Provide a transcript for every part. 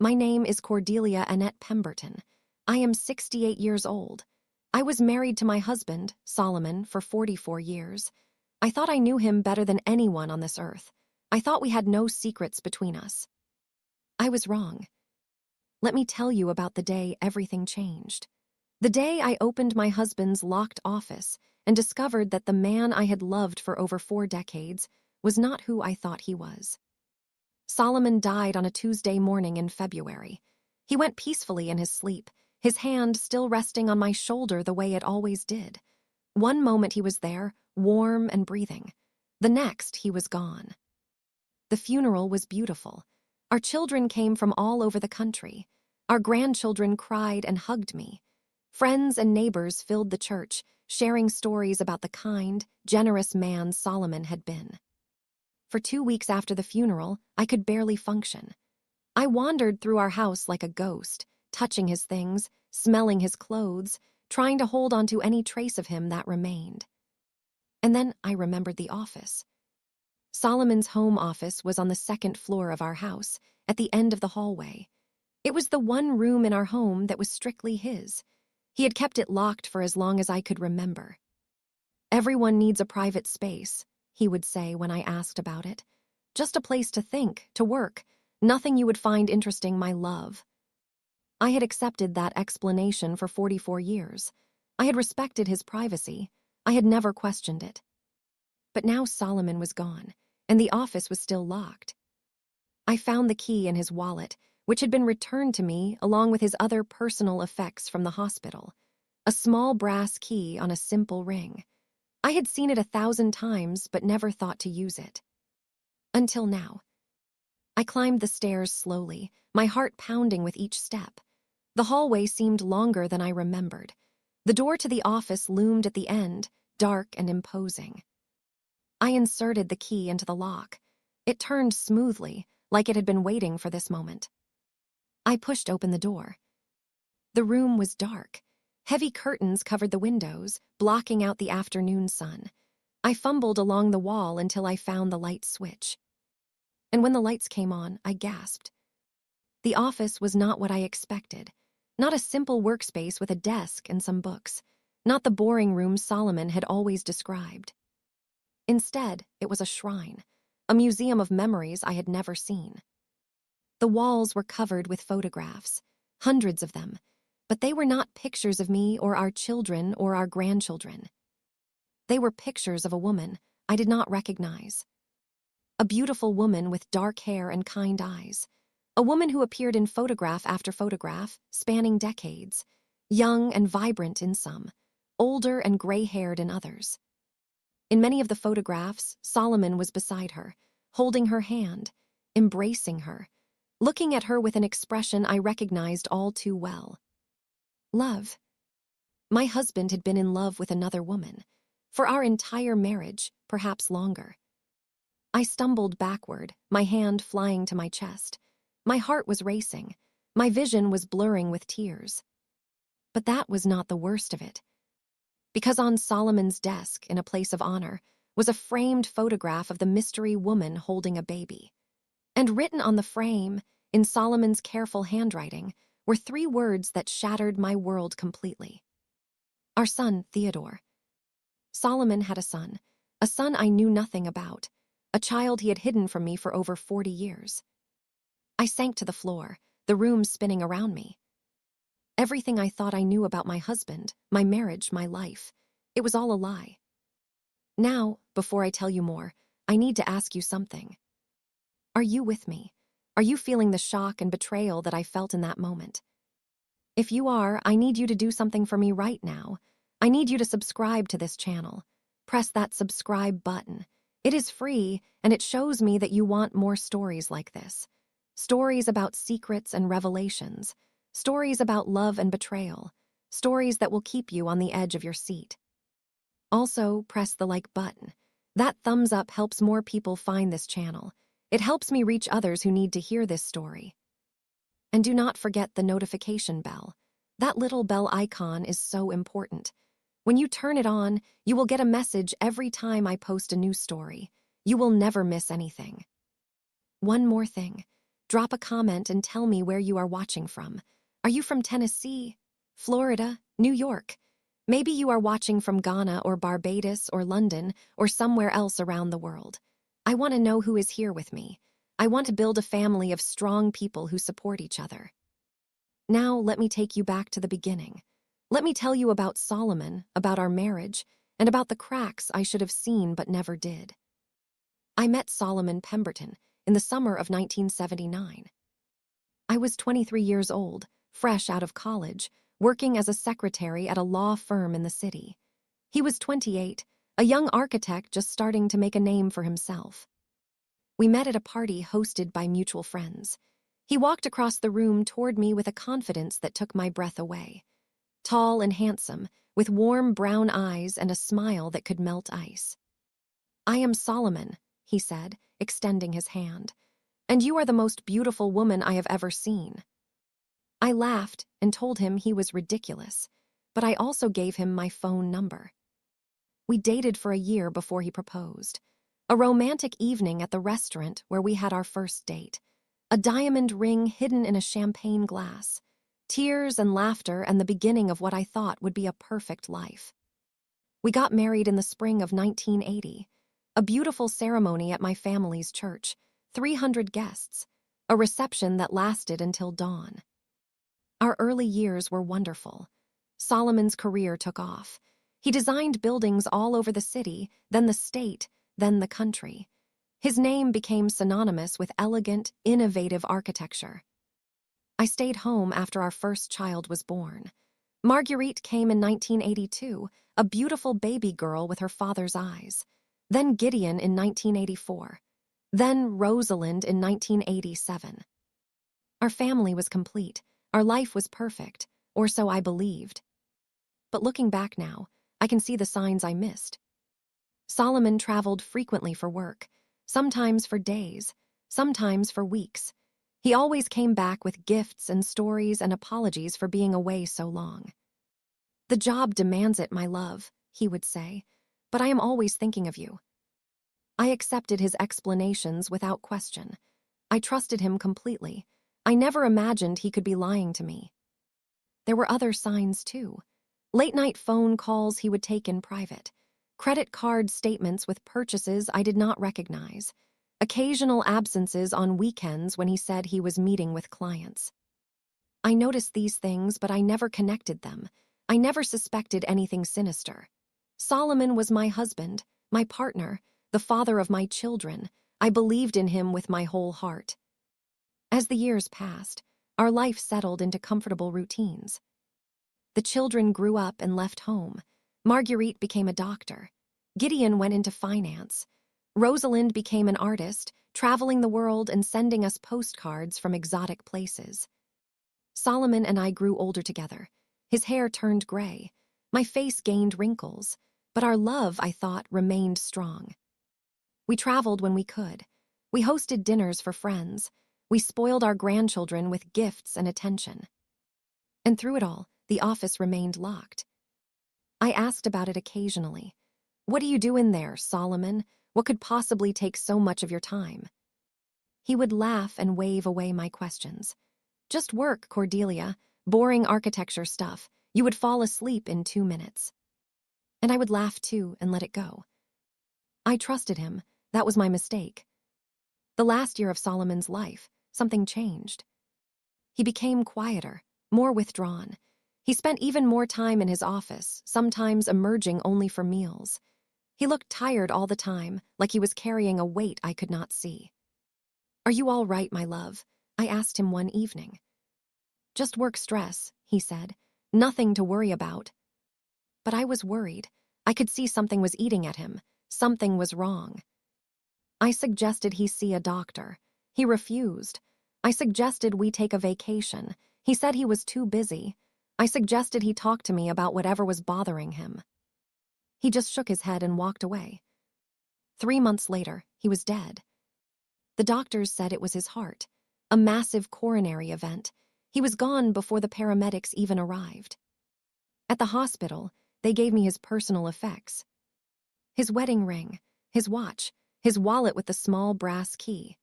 My name is Cordelia Annette Pemberton. I am 68 years old. I was married to my husband, Solomon, for 44 years. I thought I knew him better than anyone on this earth. I thought we had no secrets between us. I was wrong. Let me tell you about the day everything changed. The day I opened my husband's locked office and discovered that the man I had loved for over 4 decades was not who I thought he was. Solomon died on a Tuesday morning in February. He went peacefully in his sleep, his hand still resting on my shoulder the way it always did. One moment he was there, warm and breathing. The next, he was gone. The funeral was beautiful. Our children came from all over the country. Our grandchildren cried and hugged me. Friends and neighbors filled the church, sharing stories about the kind, generous man Solomon had been. For 2 weeks after the funeral, I could barely function. I wandered through our house like a ghost, touching his things, smelling his clothes, trying to hold on to any trace of him that remained. And then I remembered the office. Solomon's home office was on the 2nd floor of our house, at the end of the hallway. It was the one room in our home that was strictly his. He had kept it locked for as long as I could remember. "Everyone needs a private space," he would say when I asked about it. "Just a place to think, to work. Nothing you would find interesting, my love." I had accepted that explanation for 44 years. I had respected his privacy. I had never questioned it. But now Solomon was gone, and the office was still locked. I found the key in his wallet, which had been returned to me along with his other personal effects from the hospital. A small brass key on a simple ring. I had seen it 1,000 times, but never thought to use it. Until now. I climbed the stairs slowly, my heart pounding with each step. The hallway seemed longer than I remembered. The door to the office loomed at the end, dark and imposing. I inserted the key into the lock. It turned smoothly, like it had been waiting for this moment. I pushed open the door. The room was dark. Heavy curtains covered the windows, blocking out the afternoon sun. I fumbled along the wall until I found the light switch. And when the lights came on, I gasped. The office was not what I expected. Not a simple workspace with a desk and some books. Not the boring room Solomon had always described. Instead, it was a shrine, a museum of memories I had never seen. The walls were covered with photographs, hundreds of them, but they were not pictures of me or our children or our grandchildren. They were pictures of a woman I did not recognize. A beautiful woman with dark hair and kind eyes. A woman who appeared in photograph after photograph, spanning decades, young and vibrant in some, older and gray-haired in others. In many of the photographs, Solomon was beside her, holding her hand, embracing her, looking at her with an expression I recognized all too well. Love. My husband had been in love with another woman, for our entire marriage, perhaps longer. I stumbled backward, my hand flying to my chest. My heart was racing. My vision was blurring with tears. But that was not the worst of it. Because on Solomon's desk, in a place of honor, was a framed photograph of the mystery woman holding a baby. And written on the frame, in Solomon's careful handwriting, were 3 words that shattered my world completely. Our son, Theodore. Solomon had a son I knew nothing about, a child he had hidden from me for over 40 years. I sank to the floor, the room spinning around me. Everything I thought I knew about my husband, my marriage, my life, it was all a lie. Now, before I tell you more, I need to ask you something. Are you with me? Are you feeling the shock and betrayal that I felt in that moment? If you are, I need you to do something for me right now. I need you to subscribe to this channel. Press that subscribe button. It is free, and it shows me that you want more stories like this. Stories about secrets and revelations. Stories about love and betrayal. Stories that will keep you on the edge of your seat. Also, press the like button. That thumbs up helps more people find this channel. It helps me reach others who need to hear this story. And do not forget the notification bell. That little bell icon is so important. When you turn it on, you will get a message every time I post a new story. You will never miss anything. One more thing. Drop a comment and tell me where you are watching from. Are you from Tennessee, Florida, New York? Maybe you are watching from Ghana or Barbados or London or somewhere else around the world. I want to know who is here with me. I want to build a family of strong people who support each other. Now, let me take you back to the beginning. Let me tell you about Solomon, about our marriage, and about the cracks I should have seen but never did. I met Solomon Pemberton in the summer of 1979. I was 23 years old, fresh out of college, working as a secretary at a law firm in the city. He was 28, a young architect just starting to make a name for himself. We met at a party hosted by mutual friends. He walked across the room toward me with a confidence that took my breath away. Tall and handsome, with warm brown eyes and a smile that could melt ice. "I am Solomon," he said, extending his hand, "and you are the most beautiful woman I have ever seen." I laughed and told him he was ridiculous, but I also gave him my phone number. We dated for a year before he proposed. A romantic evening at the restaurant where we had our first date. A diamond ring hidden in a champagne glass. Tears and laughter and the beginning of what I thought would be a perfect life. We got married in the spring of 1980. A beautiful ceremony at my family's church. 300 guests. A reception that lasted until dawn. Our early years were wonderful. Solomon's career took off. He designed buildings all over the city, then the state, then the country. His name became synonymous with elegant, innovative architecture. I stayed home after our first child was born. Marguerite came in 1982, a beautiful baby girl with her father's eyes. Then Gideon in 1984. Then Rosalind in 1987. Our family was complete. Our life was perfect, or so I believed. But looking back now, I can see the signs I missed. Solomon traveled frequently for work, sometimes for days, sometimes for weeks. He always came back with gifts and stories and apologies for being away so long. "The job demands it, my love," he would say, "but I am always thinking of you." I accepted his explanations without question. I trusted him completely. I never imagined he could be lying to me. There were other signs, too. Late-night phone calls he would take in private. Credit card statements with purchases I did not recognize. Occasional absences on weekends when he said he was meeting with clients. I noticed these things, but I never connected them. I never suspected anything sinister. Solomon was my husband, my partner, the father of my children. I believed in him with my whole heart. As the years passed, our life settled into comfortable routines. The children grew up and left home. Marguerite became a doctor. Gideon went into finance. Rosalind became an artist, traveling the world and sending us postcards from exotic places. Solomon and I grew older together. His hair turned gray. My face gained wrinkles. But our love, I thought, remained strong. We traveled when we could. We hosted dinners for friends. We spoiled our grandchildren with gifts and attention. And through it all, the office remained locked. I asked about it occasionally. "What do you do in there, Solomon? What could possibly take so much of your time?" He would laugh and wave away my questions. "Just work, Cordelia. Boring architecture stuff. You would fall asleep in 2 minutes." And I would laugh too and let it go. I trusted him. That was my mistake. The last year of Solomon's life, something changed. He became quieter, more withdrawn. He spent even more time in his office, sometimes emerging only for meals. He looked tired all the time, like he was carrying a weight I could not see. "Are you all right, my love?" I asked him one evening. "Just work stress," he said. "Nothing to worry about." But I was worried. I could see something was eating at him. Something was wrong. I suggested he see a doctor. He refused. I suggested we take a vacation. He said he was too busy. I suggested he talk to me about whatever was bothering him. He just shook his head and walked away. 3 months later, he was dead. The doctors said it was his heart, a massive coronary event. He was gone before the paramedics even arrived. At the hospital, they gave me his personal effects. His wedding ring, his watch, his wallet with the small brass key.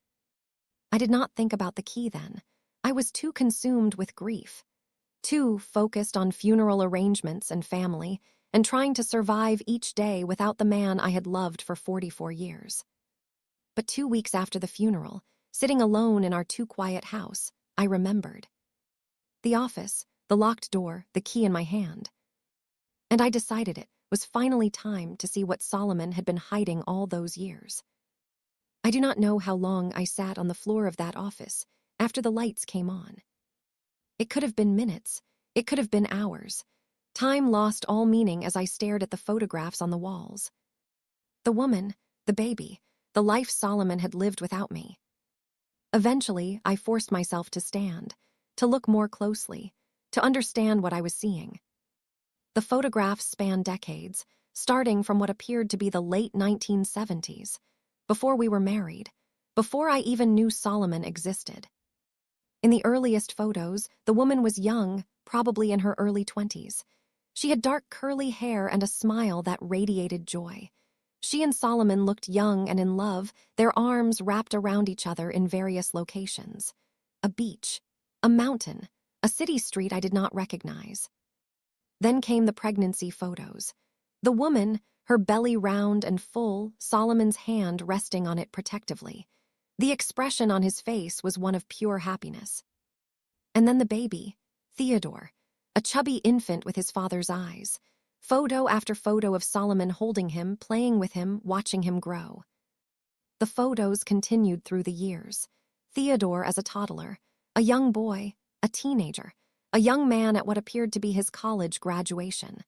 I did not think about the key then. I was too consumed with grief, too focused on funeral arrangements and family, and trying to survive each day without the man I had loved for 44 years. But 2 weeks after the funeral, sitting alone in our too-quiet house, I remembered. The office, the locked door, the key in my hand. And I decided it was finally time to see what Solomon had been hiding all those years. I do not know how long I sat on the floor of that office after the lights came on. It could have been minutes, it could have been hours. Time lost all meaning as I stared at the photographs on the walls. The woman, the baby, the life Solomon had lived without me. Eventually, I forced myself to stand, to look more closely, to understand what I was seeing. The photographs span decades, starting from what appeared to be the late 1970s, before we were married, before I even knew Solomon existed. In the earliest photos, the woman was young, probably in her early 20s. She had dark curly hair and a smile that radiated joy. She and Solomon looked young and in love, their arms wrapped around each other in various locations. A beach, a mountain, a city street I did not recognize. Then came the pregnancy photos. The woman, her belly round and full, Solomon's hand resting on it protectively. The expression on his face was one of pure happiness. And then the baby, Theodore, a chubby infant with his father's eyes. Photo after photo of Solomon holding him, playing with him, watching him grow. The photos continued through the years. Theodore as a toddler, a young boy, a teenager, a young man at what appeared to be his college graduation.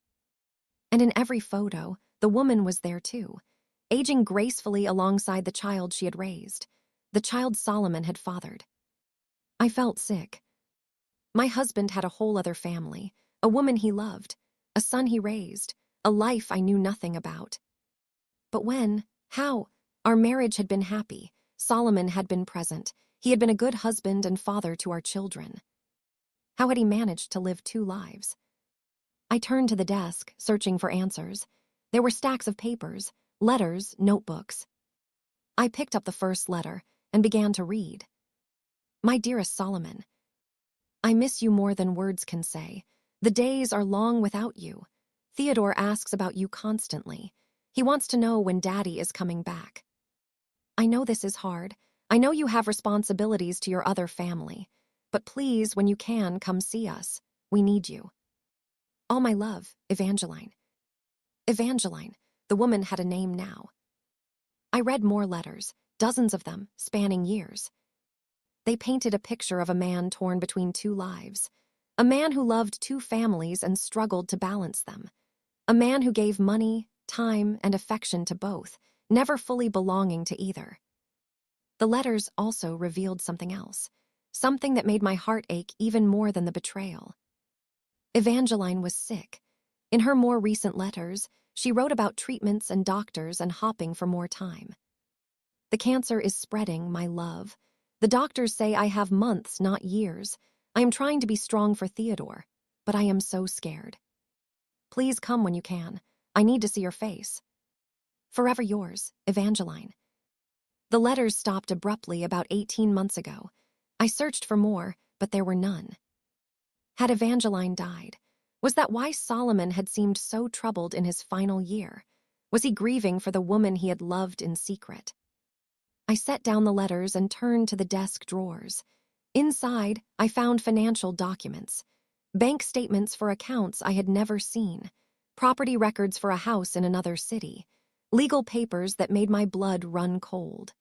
And in every photo, the woman was there too, aging gracefully alongside the child she had raised, the child Solomon had fathered. I felt sick. My husband had a whole other family, a woman he loved, a son he raised, a life I knew nothing about. But how? Our marriage had been happy. Solomon had been present. He had been a good husband and father to our children. How had he managed to live two lives? I turned to the desk, searching for answers. There were stacks of papers, letters, notebooks. I picked up the first letter and began to read. My dearest Solomon, I miss you more than words can say. The days are long without you. Theodore asks about you constantly. He wants to know when Daddy is coming back. I know this is hard. I know you have responsibilities to your other family. But please, when you can, come see us. We need you. All my love, Evangeline. Evangeline, the woman had a name now. I read more letters, dozens of them, spanning years. They painted a picture of a man torn between two lives, a man who loved two families and struggled to balance them, a man who gave money, time, and affection to both, never fully belonging to either. The letters also revealed something else, something that made my heart ache even more than the betrayal. Evangeline was sick. In her more recent letters, she wrote about treatments and doctors and hopping for more time. The cancer is spreading, my love. The doctors say I have months, not years. I am trying to be strong for Theodore, but I am so scared. Please come when you can. I need to see your face. Forever yours, Evangeline. The letters stopped abruptly about 18 months ago. I searched for more, but there were none. Had Evangeline died? Was that why Solomon had seemed so troubled in his final year? Was he grieving for the woman he had loved in secret? I set down the letters and turned to the desk drawers. Inside, I found financial documents, bank statements for accounts I had never seen, property records for a house in another city, legal papers that made my blood run cold.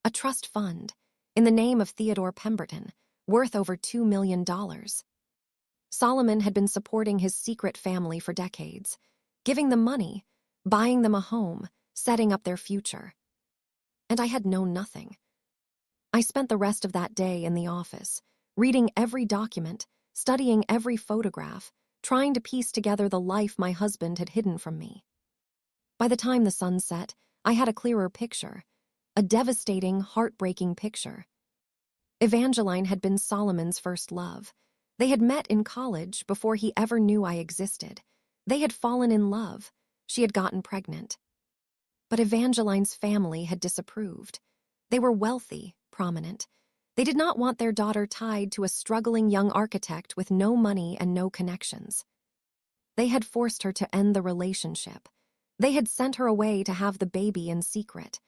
A trust fund, in the name of Theodore Pemberton, worth over $2 million. Solomon had been supporting his secret family for decades, giving them money, buying them a home, setting up their future. And I had known nothing. I spent the rest of that day in the office, reading every document, studying every photograph, trying to piece together the life my husband had hidden from me. By the time the sun set, I had a clearer picture, a devastating, heartbreaking picture. Evangeline had been Solomon's first love. They had met in college before he ever knew I existed. They had fallen in love. She had gotten pregnant. But Evangeline's family had disapproved. They were wealthy, prominent. They did not want their daughter tied to a struggling young architect with no money and no connections. They had forced her to end the relationship. They had sent her away to have the baby in secret.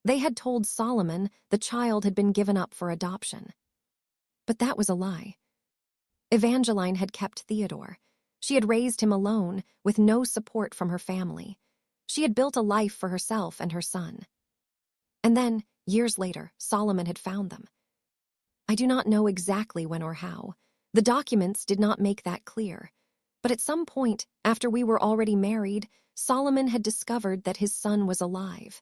They had told Solomon the child had been given up for adoption. But that was a lie. Evangeline had kept Theodore. She had raised him alone, with no support from her family. She had built a life for herself and her son. And then, years later, Solomon had found them. I do not know exactly when or how. The documents did not make that clear. But at some point, after we were already married, Solomon had discovered that his son was alive,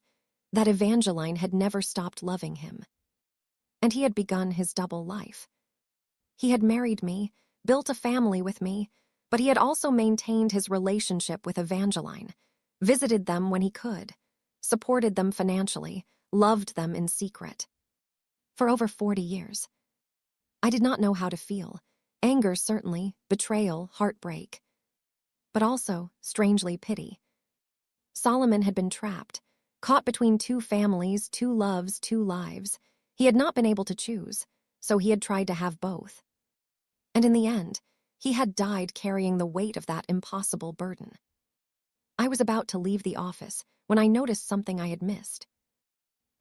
that Evangeline had never stopped loving him. And he had begun his double life. He had married me, built a family with me, but he had also maintained his relationship with Evangeline, visited them when he could, supported them financially, loved them in secret. For over 40 years. I did not know how to feel. Anger, certainly, betrayal, heartbreak. But also, strangely, pity. Solomon had been trapped, caught between two families, two loves, two lives. He had not been able to choose, so he had tried to have both. And in the end, he had died carrying the weight of that impossible burden. I was about to leave the office when I noticed something I had missed.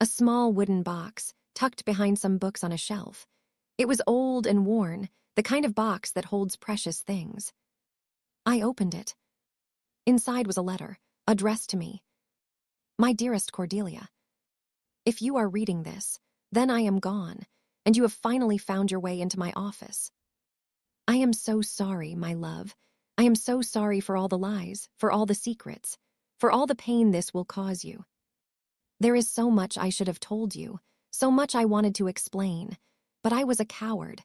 A small wooden box, tucked behind some books on a shelf. It was old and worn, the kind of box that holds precious things. I opened it. Inside was a letter, addressed to me. My dearest Cordelia, if you are reading this, then I am gone, and you have finally found your way into my office. I am so sorry, my love. I am so sorry for all the lies, for all the secrets, for all the pain this will cause you. There is so much I should have told you, so much I wanted to explain, but I was a coward.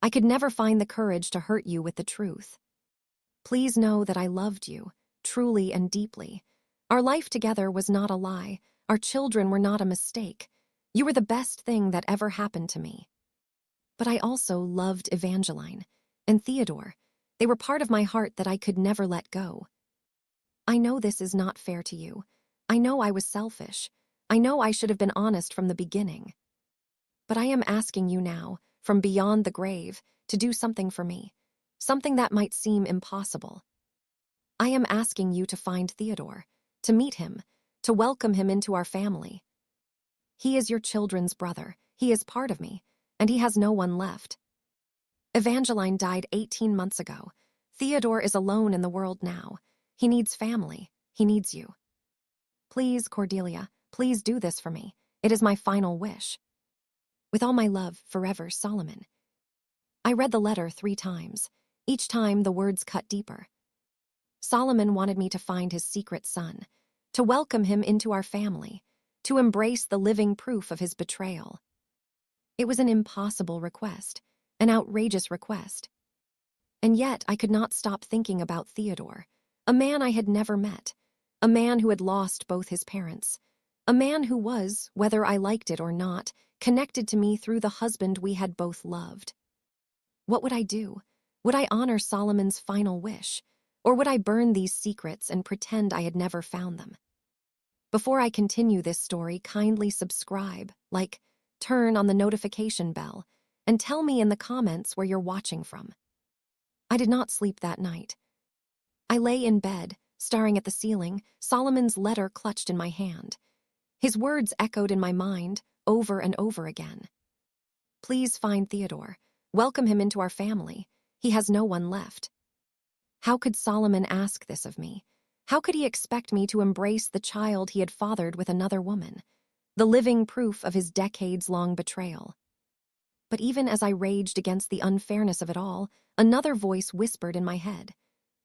I could never find the courage to hurt you with the truth. Please know that I loved you, truly and deeply. Our life together was not a lie. Our children were not a mistake. You were the best thing that ever happened to me. But I also loved Evangeline and Theodore. They were part of my heart that I could never let go. I know this is not fair to you. I know I was selfish. I know I should have been honest from the beginning. But I am asking you now, from beyond the grave, to do something for me, something that might seem impossible. I am asking you to find Theodore, to meet him, to welcome him into our family. He is your children's brother. He is part of me, and he has no one left. Evangeline died 18 months ago. Theodore is alone in the world now. He needs family. He needs you. Please, Cordelia, please do this for me. It is my final wish. With all my love, forever, Solomon. I read the letter 3 times. Each time the words cut deeper. Solomon wanted me to find his secret son, to welcome him into our family, to embrace the living proof of his betrayal. It was an impossible request, an outrageous request. And yet I could not stop thinking about Theodore, a man I had never met, a man who had lost both his parents, a man who was, whether I liked it or not, connected to me through the husband we had both loved. What would I do? Would I honor Solomon's final wish? Or would I burn these secrets and pretend I had never found them? Before I continue this story, kindly subscribe, like, turn on the notification bell, and tell me in the comments where you're watching from. I did not sleep that night. I lay in bed, staring at the ceiling, Solomon's letter clutched in my hand. His words echoed in my mind, over and over again. Please find Theodore. Welcome him into our family. He has no one left. How could Solomon ask this of me? How could he expect me to embrace the child he had fathered with another woman, the living proof of his decades-long betrayal? But even as I raged against the unfairness of it all, another voice whispered in my head.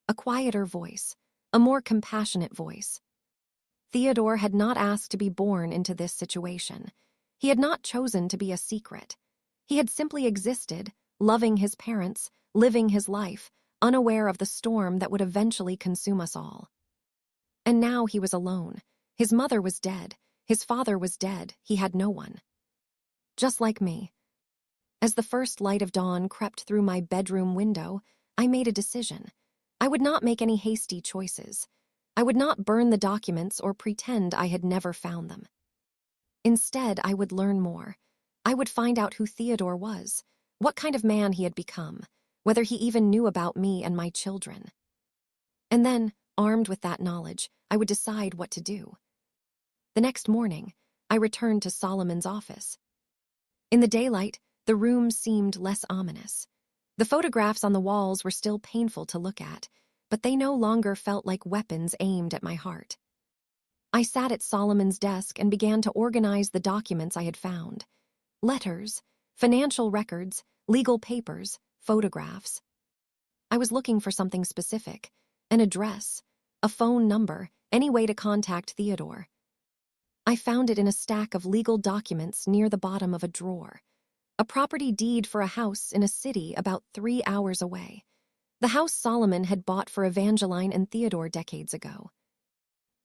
A quieter voice, a more compassionate voice. Theodore had not asked to be born into this situation. He had not chosen to be a secret. He had simply existed, loving his parents, living his life, unaware of the storm that would eventually consume us all. And now he was alone. His mother was dead. His father was dead. He had no one. Just like me. As the first light of dawn crept through my bedroom window, I made a decision. I would not make any hasty choices. I would not burn the documents or pretend I had never found them. Instead, I would learn more. I would find out who Theodore was, what kind of man he had become, whether he even knew about me and my children. And then, armed with that knowledge, I would decide what to do. The next morning, I returned to Solomon's office. In the daylight, the room seemed less ominous. The photographs on the walls were still painful to look at, but they no longer felt like weapons aimed at my heart. I sat at Solomon's desk and began to organize the documents I had found. Letters, financial records, legal papers, photographs. I was looking for something specific, an address, a phone number, any way to contact Theodore. I found it in a stack of legal documents near the bottom of a drawer. A property deed for a house in a city about 3 hours away. The house Solomon had bought for Evangeline and Theodore decades ago.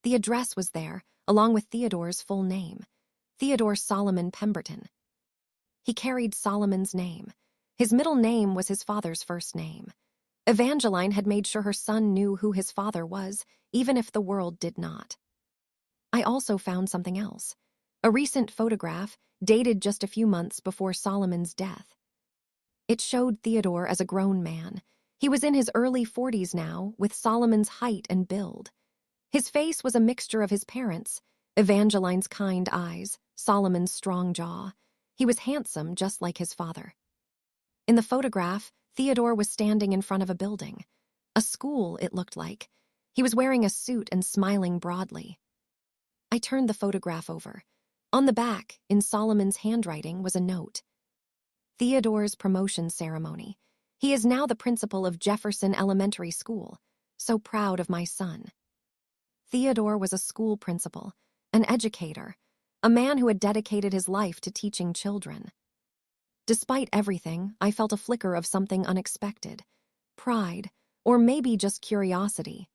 The address was there, along with Theodore's full name, Theodore Solomon Pemberton. He carried Solomon's name. His middle name was his father's first name. Evangeline had made sure her son knew who his father was, even if the world did not. I also found something else. A recent photograph, dated just a few months before Solomon's death. It showed Theodore as a grown man. He was in his early 40s now, with Solomon's height and build. His face was a mixture of his parents, Evangeline's kind eyes, Solomon's strong jaw. He was handsome, just like his father. In the photograph, Theodore was standing in front of a building. A school, it looked like. He was wearing a suit and smiling broadly. I turned the photograph over. On the back, in Solomon's handwriting, was a note. Theodore's promotion ceremony. He is now the principal of Jefferson Elementary School. So proud of my son. Theodore was a school principal, an educator, a man who had dedicated his life to teaching children. Despite everything, I felt a flicker of something unexpected. Pride, or maybe just curiosity.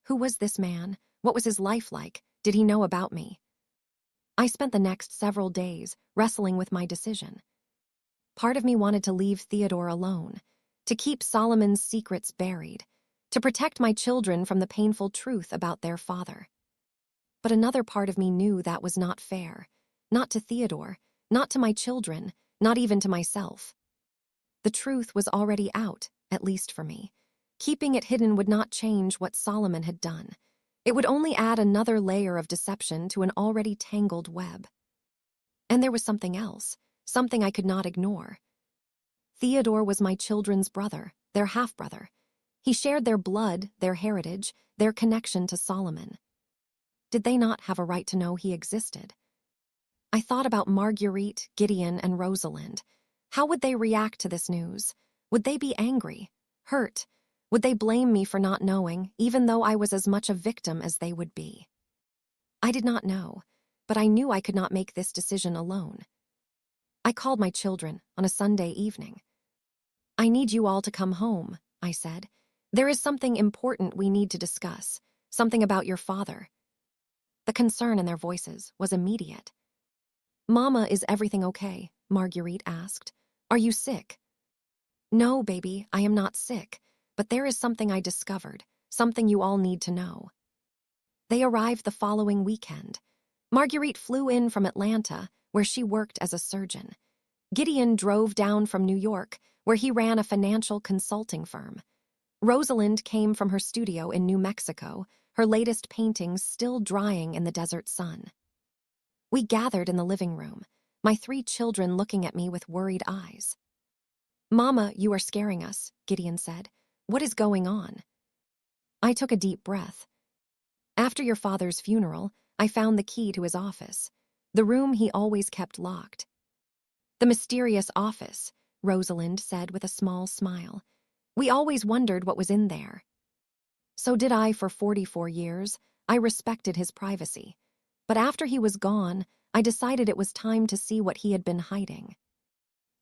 Who was this man? What was his life like? Did he know about me? I spent the next several days wrestling with my decision. Part of me wanted to leave Theodore alone, to keep Solomon's secrets buried, to protect my children from the painful truth about their father. But another part of me knew that was not fair, not to Theodore, not to my children, not even to myself. The truth was already out, at least for me. Keeping it hidden would not change what Solomon had done. It would only add another layer of deception to an already tangled web. And there was something else, something I could not ignore. Theodore was my children's brother, their half-brother. He shared their blood, their heritage, their connection to Solomon. Did they not have a right to know he existed? I thought about Marguerite, Gideon, and Rosalind. How would they react to this news? Would they be angry, hurt? Would they blame me for not knowing, even though I was as much a victim as they would be? I did not know, but I knew I could not make this decision alone. I called my children on a Sunday evening. "I need you all to come home," I said. "There is something important we need to discuss, something about your father." The concern in their voices was immediate. "Mama, is everything okay?" Marguerite asked. "Are you sick?" "No, baby, I am not sick, but there is something I discovered, something you all need to know." They arrived the following weekend. Marguerite flew in from Atlanta, where she worked as a surgeon. Gideon drove down from New York, where he ran a financial consulting firm. Rosalind came from her studio in New Mexico, her latest paintings still drying in the desert sun. We gathered in the living room, my 3 children looking at me with worried eyes. "Mama, you are scaring us," Gideon said. "What is going on?" I took a deep breath. "After your father's funeral, I found the key to his office, the room he always kept locked." "The mysterious office," Rosalind said with a small smile. "We always wondered what was in there." So did I for 44 years. I respected his privacy. But after he was gone, I decided it was time to see what he had been hiding.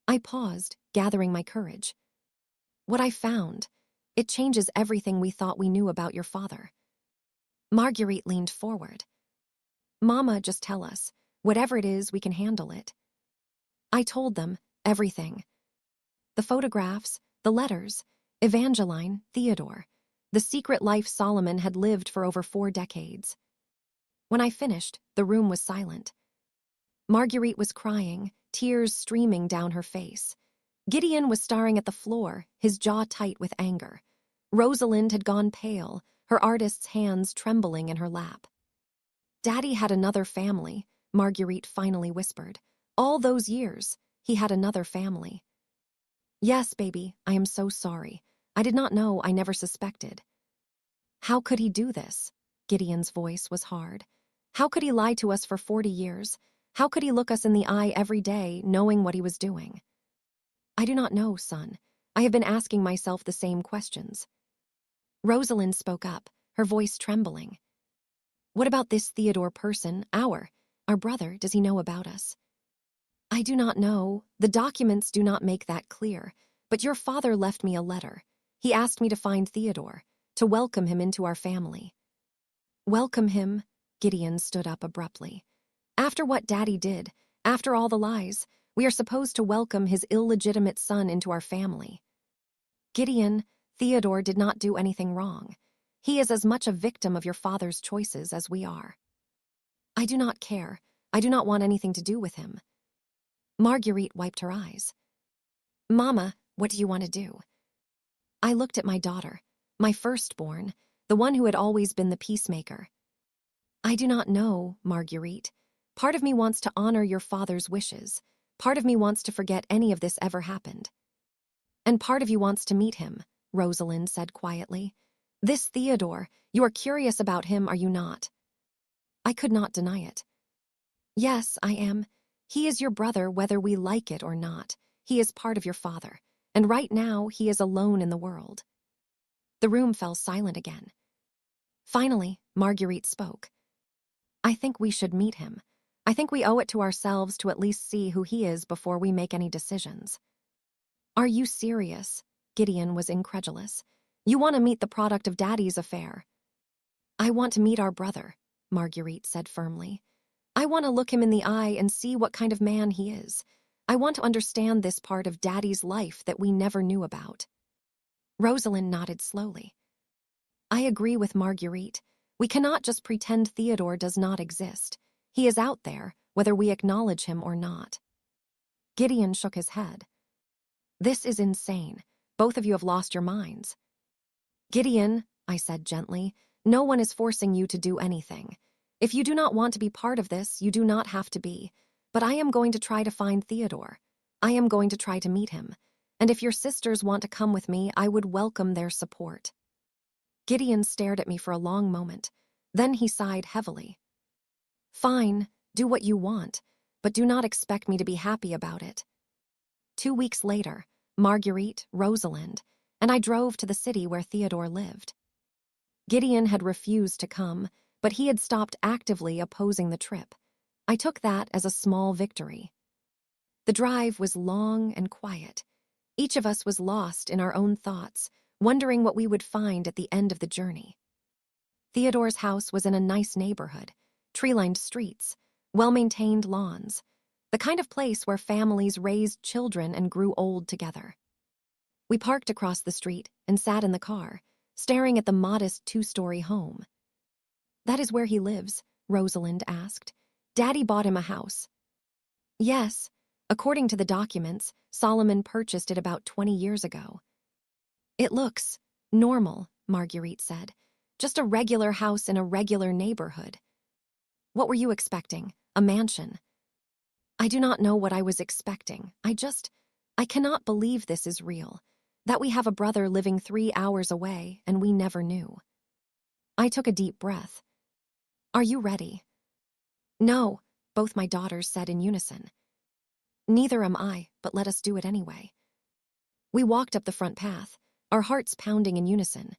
I paused, gathering my courage. "What I found, it changes everything we thought we knew about your father." Marguerite leaned forward. "Mama, just tell us. Whatever it is, we can handle it." I told them everything. The photographs, the letters, Evangeline, Theodore, the secret life Solomon had lived for over 4 decades. When I finished, the room was silent. Marguerite was crying, tears streaming down her face. Gideon was staring at the floor, his jaw tight with anger. Rosalind had gone pale, her artist's hands trembling in her lap. Daddy had another family, Marguerite finally whispered. All those years, he had another family. Yes, baby, I am so sorry. I did not know, I never suspected. How could he do this? Gideon's voice was hard. How could he lie to us for 40 years? How could he look us in the eye every day, knowing what he was doing? I do not know, son. I have been asking myself the same questions. Rosalind spoke up, her voice trembling. What about this Theodore person, our brother, does he know about us? I do not know. The documents do not make that clear, but your father left me a letter. He asked me to find Theodore, to welcome him into our family. Welcome him? Gideon stood up abruptly. After what Daddy did, after all the lies, we are supposed to welcome his illegitimate son into our family. Gideon, Theodore did not do anything wrong. He is as much a victim of your father's choices as we are. I do not care. I do not want anything to do with him. Marguerite wiped her eyes. Mama, what do you want to do? I looked at my daughter, my firstborn, the one who had always been the peacemaker. I do not know, Marguerite. Part of me wants to honor your father's wishes. Part of me wants to forget any of this ever happened. And part of you wants to meet him, Rosalind said quietly. This Theodore, you are curious about him, are you not? I could not deny it. Yes, I am. He is your brother whether we like it or not. He is part of your father, and right now he is alone in the world. The room fell silent again. Finally, Marguerite spoke. I think we should meet him. I think we owe it to ourselves to at least see who he is before we make any decisions. Are you serious? Gideon was incredulous. You want to meet the product of Daddy's affair. I want to meet our brother, Marguerite said firmly. I want to look him in the eye and see what kind of man he is. I want to understand this part of Daddy's life that we never knew about. Rosalind nodded slowly. I agree with Marguerite. We cannot just pretend Theodore does not exist. He is out there, whether we acknowledge him or not. Gideon shook his head. This is insane. Both of you have lost your minds. Gideon, I said gently, no one is forcing you to do anything. If you do not want to be part of this, you do not have to be. But I am going to try to find Theodore. I am going to try to meet him. And if your sisters want to come with me, I would welcome their support. Gideon stared at me for a long moment. Then he sighed heavily. Fine, do what you want, but do not expect me to be happy about it. 2 weeks later, Marguerite, Rosalind, and I drove to the city where Theodore lived. Gideon had refused to come, but he had stopped actively opposing the trip. I took that as a small victory. The drive was long and quiet. Each of us was lost in our own thoughts, wondering what we would find at the end of the journey. Theodore's house was in a nice neighborhood, tree-lined streets, well-maintained lawns, the kind of place where families raised children and grew old together. We parked across the street and sat in the car, staring at the modest 2-story home. That is where he lives, Rosalind asked. Daddy bought him a house. Yes, according to the documents, Solomon purchased it about 20 years ago. It looks normal, Marguerite said. Just a regular house in a regular neighborhood. What were you expecting? A mansion? I do not know what I was expecting. I cannot believe this is real. That we have a brother living 3 hours away and we never knew. I took a deep breath. Are you ready? No, both my daughters said in unison. Neither am I, but let us do it anyway. We walked up the front path, our hearts pounding in unison.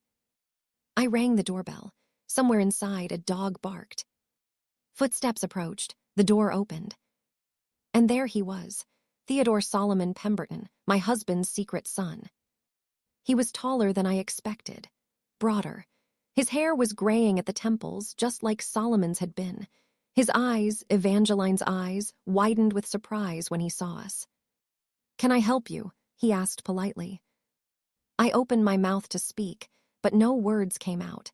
I rang the doorbell. Somewhere inside, a dog barked. Footsteps approached, the door opened. And there he was, Theodore Solomon Pemberton, my husband's secret son. He was taller than I expected, broader. His hair was graying at the temples, just like Solomon's had been. His eyes, Evangeline's eyes, widened with surprise when he saw us. Can I help you? He asked politely. I opened my mouth to speak, but no words came out.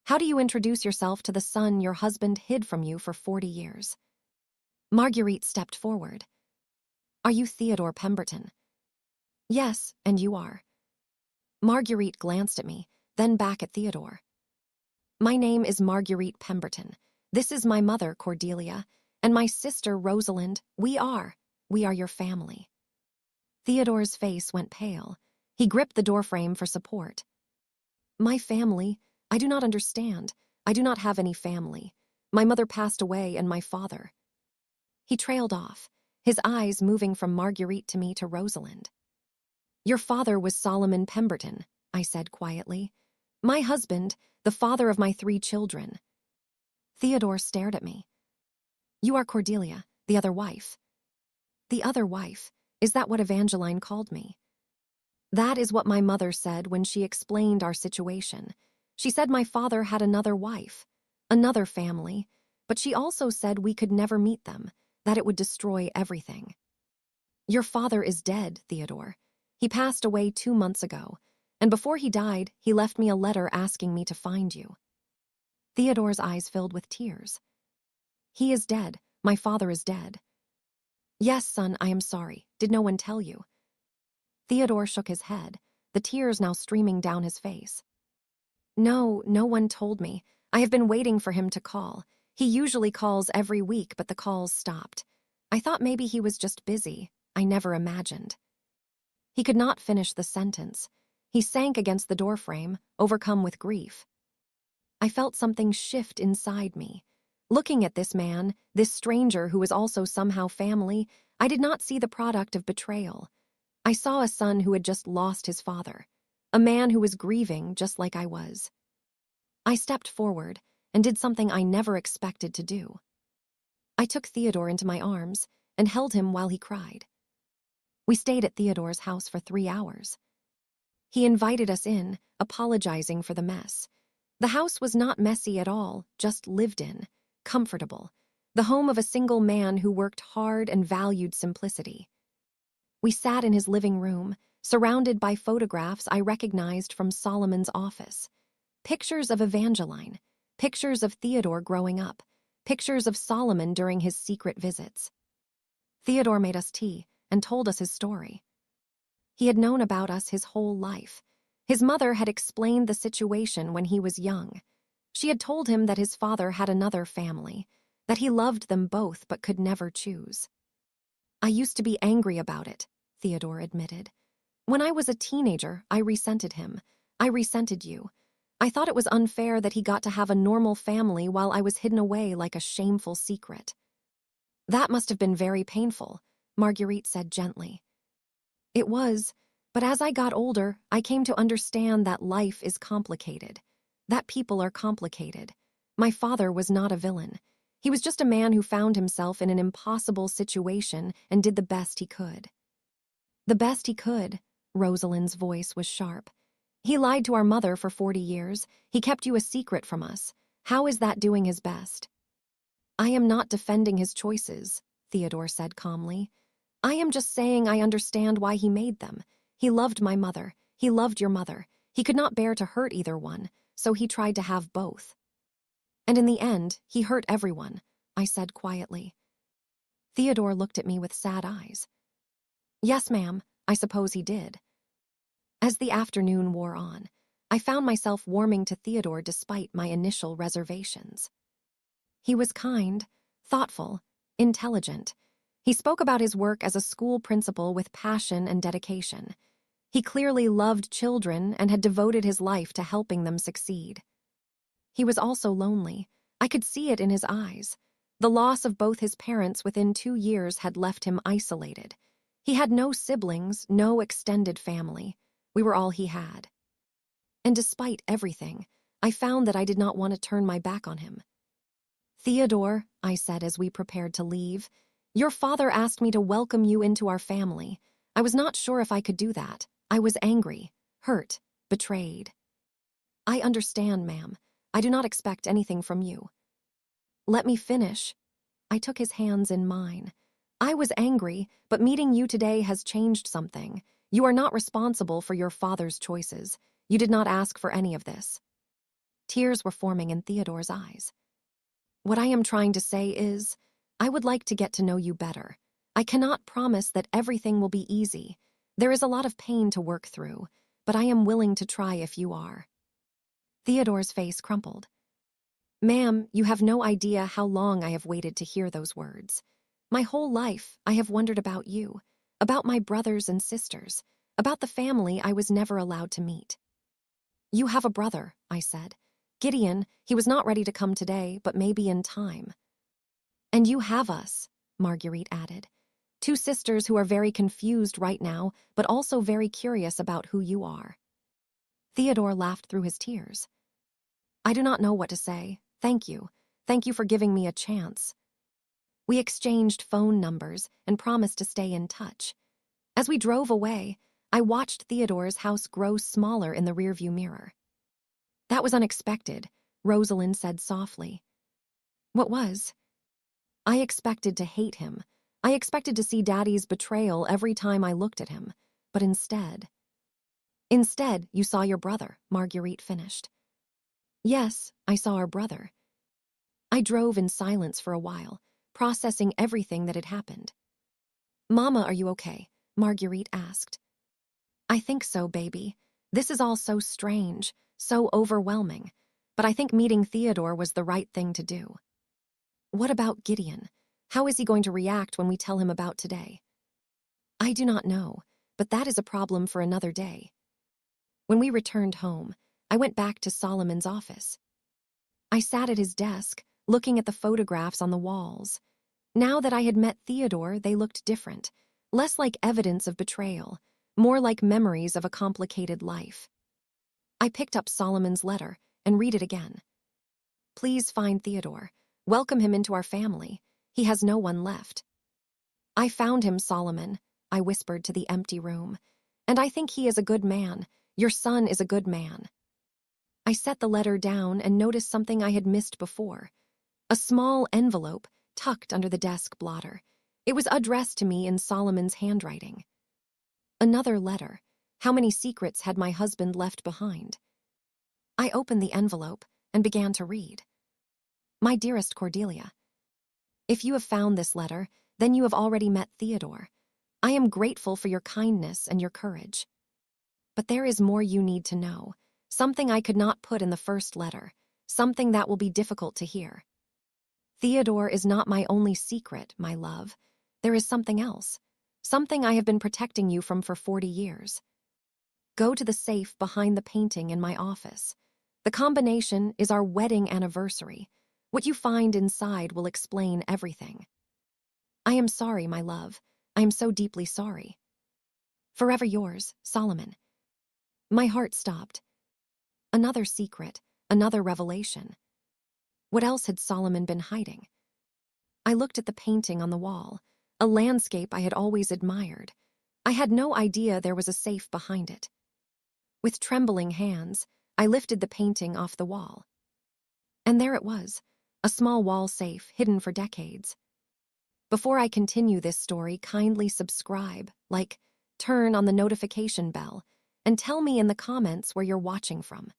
How do you introduce yourself to the son your husband hid from you for 40 years? Marguerite stepped forward. Are you Theodore Pemberton? Yes, and you are. Marguerite glanced at me, then back at Theodore. My name is Marguerite Pemberton. This is my mother, Cordelia, and my sister, Rosalind. We are your family. Theodore's face went pale. He gripped the doorframe for support. My family? I do not understand. I do not have any family. My mother passed away and my father. He trailed off, his eyes moving from Marguerite to me to Rosalind. Your father was Solomon Pemberton, I said quietly. My husband, the father of my 3 children. Theodore stared at me. You are Cordelia, the other wife. The other wife? Is that what Evangeline called me? That is what my mother said when she explained our situation. She said my father had another wife, another family, but she also said we could never meet them, that it would destroy everything. Your father is dead, Theodore. He passed away 2 months ago, and before he died, he left me a letter asking me to find you. Theodore's eyes filled with tears. He is dead. My father is dead. Yes, son, I am sorry. Did no one tell you? Theodore shook his head, the tears now streaming down his face. No, no one told me. I have been waiting for him to call. He usually calls every week, but the calls stopped. I thought maybe he was just busy. I never imagined. He could not finish the sentence. He sank against the doorframe, overcome with grief. I felt something shift inside me. Looking at this man, this stranger who was also somehow family, I did not see the product of betrayal. I saw a son who had just lost his father, a man who was grieving just like I was. I stepped forward and did something I never expected to do. I took Theodore into my arms and held him while he cried. We stayed at Theodore's house for 3 hours. He invited us in, apologizing for the mess. The house was not messy at all, just lived in, comfortable, the home of a single man who worked hard and valued simplicity. We sat in his living room, surrounded by photographs I recognized from Solomon's office. Pictures of Evangeline, pictures of Theodore growing up, pictures of Solomon during his secret visits. Theodore made us tea and told us his story. He had known about us his whole life. His mother had explained the situation when he was young. She had told him that his father had another family, that he loved them both but could never choose. I used to be angry about it, Theodore admitted. When I was a teenager, I resented him. I resented you. I thought it was unfair that he got to have a normal family while I was hidden away like a shameful secret. That must have been very painful, Marguerite said gently. It was, but as I got older, I came to understand that life is complicated, that people are complicated. My father was not a villain. He was just a man who found himself in an impossible situation and did the best he could. The best he could, Rosalind's voice was sharp. He lied to our mother for 40 years. He kept you a secret from us. How is that doing his best? I am not defending his choices, Theodore said calmly. I am just saying I understand why he made them. He loved my mother. He loved your mother. He could not bear to hurt either one, so he tried to have both. And in the end, he hurt everyone, I said quietly. Theodore looked at me with sad eyes. Yes, ma'am, I suppose he did. As the afternoon wore on, I found myself warming to Theodore despite my initial reservations. He was kind, thoughtful, intelligent. He spoke about his work as a school principal with passion and dedication. He clearly loved children and had devoted his life to helping them succeed. He was also lonely. I could see it in his eyes. The loss of both his parents within 2 years had left him isolated. He had no siblings, no extended family. We were all he had. And despite everything, I found that I did not want to turn my back on him. Theodore, I said as we prepared to leave, your father asked me to welcome you into our family. I was not sure if I could do that. I was angry, hurt, betrayed. I understand, ma'am. I do not expect anything from you. Let me finish. I took his hands in mine. I was angry, but meeting you today has changed something. You are not responsible for your father's choices. You did not ask for any of this. Tears were forming in Theodore's eyes. What I am trying to say is, I would like to get to know you better. I cannot promise that everything will be easy. There is a lot of pain to work through, but I am willing to try if you are." Theodore's face crumpled. "Ma'am, you have no idea how long I have waited to hear those words. My whole life, I have wondered about you, about my brothers and sisters, about the family I was never allowed to meet." "You have a brother," I said. "Gideon, he was not ready to come today, but maybe in time." "And you have us," Marguerite added. "Two sisters who are very confused right now, but also very curious about who you are." Theodore laughed through his tears. "I do not know what to say. Thank you. Thank you for giving me a chance." We exchanged phone numbers and promised to stay in touch. As we drove away, I watched Theodore's house grow smaller in the rearview mirror. "That was unexpected," Rosalind said softly. "What was?" "I expected to hate him. I expected to see Daddy's betrayal every time I looked at him. But instead, you saw your brother," Marguerite finished. "Yes, I saw our brother." I drove in silence for a while, processing everything that had happened. "Mama, are you okay?" Marguerite asked. "I think so, baby. This is all so strange, so overwhelming. But I think meeting Theodore was the right thing to do." "What about Gideon? How is he going to react when we tell him about today?" "I do not know, but that is a problem for another day." When we returned home, I went back to Solomon's office. I sat at his desk, looking at the photographs on the walls. Now that I had met Theodore, they looked different, less like evidence of betrayal, more like memories of a complicated life. I picked up Solomon's letter and read it again. "Please find Theodore. Welcome him into our family. He has no one left." "I found him, Solomon," I whispered to the empty room. "And I think he is a good man. Your son is a good man." I set the letter down and noticed something I had missed before. A small envelope tucked under the desk blotter. It was addressed to me in Solomon's handwriting. Another letter. How many secrets had my husband left behind? I opened the envelope and began to read. "My dearest Cordelia, if you have found this letter, then you have already met Theodore. I am grateful for your kindness and your courage. But there is more you need to know, something I could not put in the first letter, something that will be difficult to hear. Theodore is not my only secret, my love. There is something else, something I have been protecting you from for 40 years. Go to the safe behind the painting in my office. The combination is our wedding anniversary. What you find inside will explain everything. I am sorry, my love. I am so deeply sorry. Forever yours, Solomon." My heart stopped. Another secret, another revelation. What else had Solomon been hiding? I looked at the painting on the wall, a landscape I had always admired. I had no idea there was a safe behind it. With trembling hands, I lifted the painting off the wall. And there it was, a small wall safe hidden for decades. Before I continue this story, kindly subscribe, like, turn on the notification bell, and tell me in the comments where you're watching from.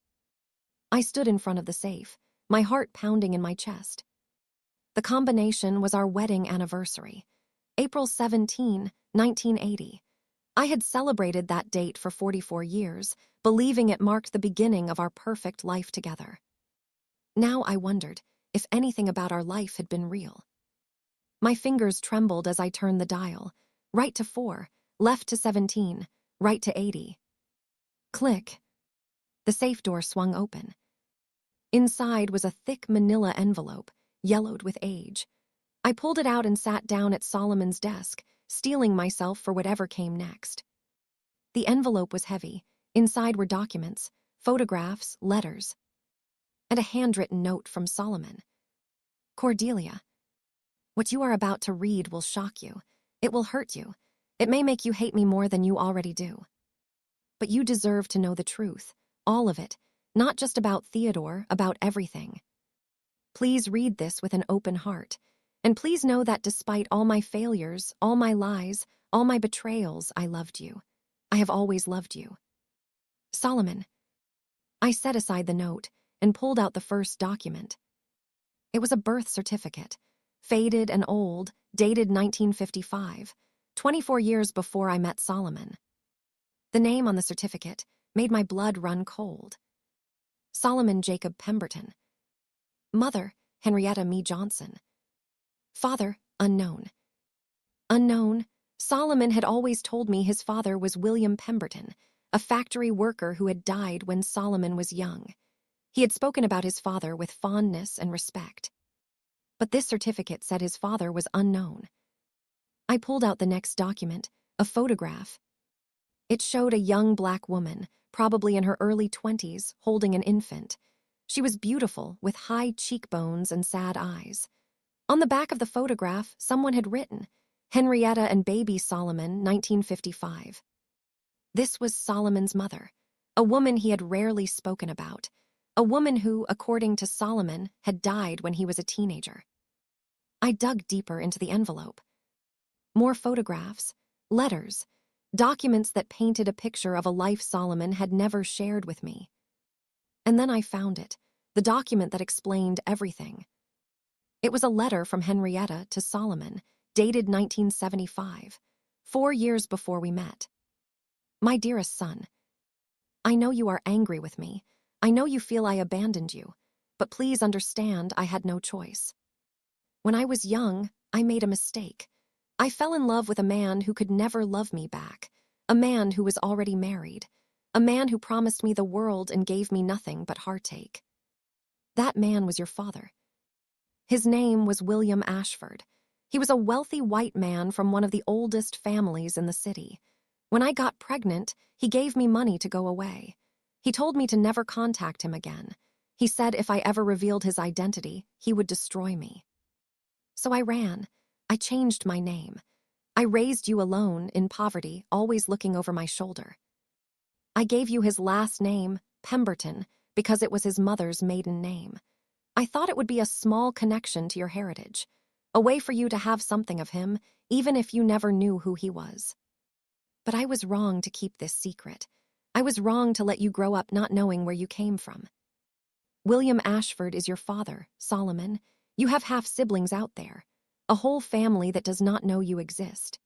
I stood in front of the safe, my heart pounding in my chest. The combination was our wedding anniversary, April 17, 1980. I had celebrated that date for 44 years, believing it marked the beginning of our perfect life together. Now I wondered if anything about our life had been real. My fingers trembled as I turned the dial, right to 4, left to 17, right to 80. Click. The safe door swung open. Inside was a thick manila envelope, yellowed with age. I pulled it out and sat down at Solomon's desk, steeling myself for whatever came next. The envelope was heavy. Inside were documents, photographs, letters, and a handwritten note from Solomon. "Cordelia, what you are about to read will shock you. It will hurt you. It may make you hate me more than you already do. But you deserve to know the truth, all of it, not just about Theodore, about everything. Please read this with an open heart, and please know that despite all my failures, all my lies, all my betrayals, I loved you. I have always loved you. Solomon." I set aside the note and pulled out the first document. It was a birth certificate, faded and old, dated 1955, 24 years before I met Solomon. The name on the certificate made my blood run cold. Solomon Jacob Pemberton. Mother, Henrietta Mee Johnson. Father, unknown. Unknown, Solomon had always told me his father was William Pemberton, a factory worker who had died when Solomon was young. He had spoken about his father with fondness and respect. But this certificate said his father was unknown. I pulled out the next document, a photograph. It showed a young black woman, probably in her early 20s, holding an infant. She was beautiful, with high cheekbones and sad eyes. On the back of the photograph, someone had written, Henrietta and baby Solomon, 1955. This was Solomon's mother, a woman he had rarely spoken about, a woman who, according to Solomon, had died when he was a teenager. I dug deeper into the envelope. More photographs, letters, documents that painted a picture of a life Solomon had never shared with me. And then I found it, the document that explained everything. It was a letter from Henrietta to Solomon, dated 1975, 4 years before we met. My dearest son, I know you are angry with me. I know you feel I abandoned you, but please understand I had no choice. When I was young, I made a mistake. I fell in love with a man who could never love me back, a man who was already married, a man who promised me the world and gave me nothing but heartache. That man was your father. His name was William Ashford. He was a wealthy white man from one of the oldest families in the city. When I got pregnant, he gave me money to go away. He told me to never contact him again. He said if I ever revealed his identity, he would destroy me. So I ran. I changed my name. I raised you alone, in poverty, always looking over my shoulder. I gave you his last name, Pemberton, because it was his mother's maiden name. I thought it would be a small connection to your heritage, a way for you to have something of him, even if you never knew who he was. But I was wrong to keep this secret. I was wrong to let you grow up not knowing where you came from. William Ashford is your father, Solomon. You have half-siblings out there, a whole family that does not know you exist.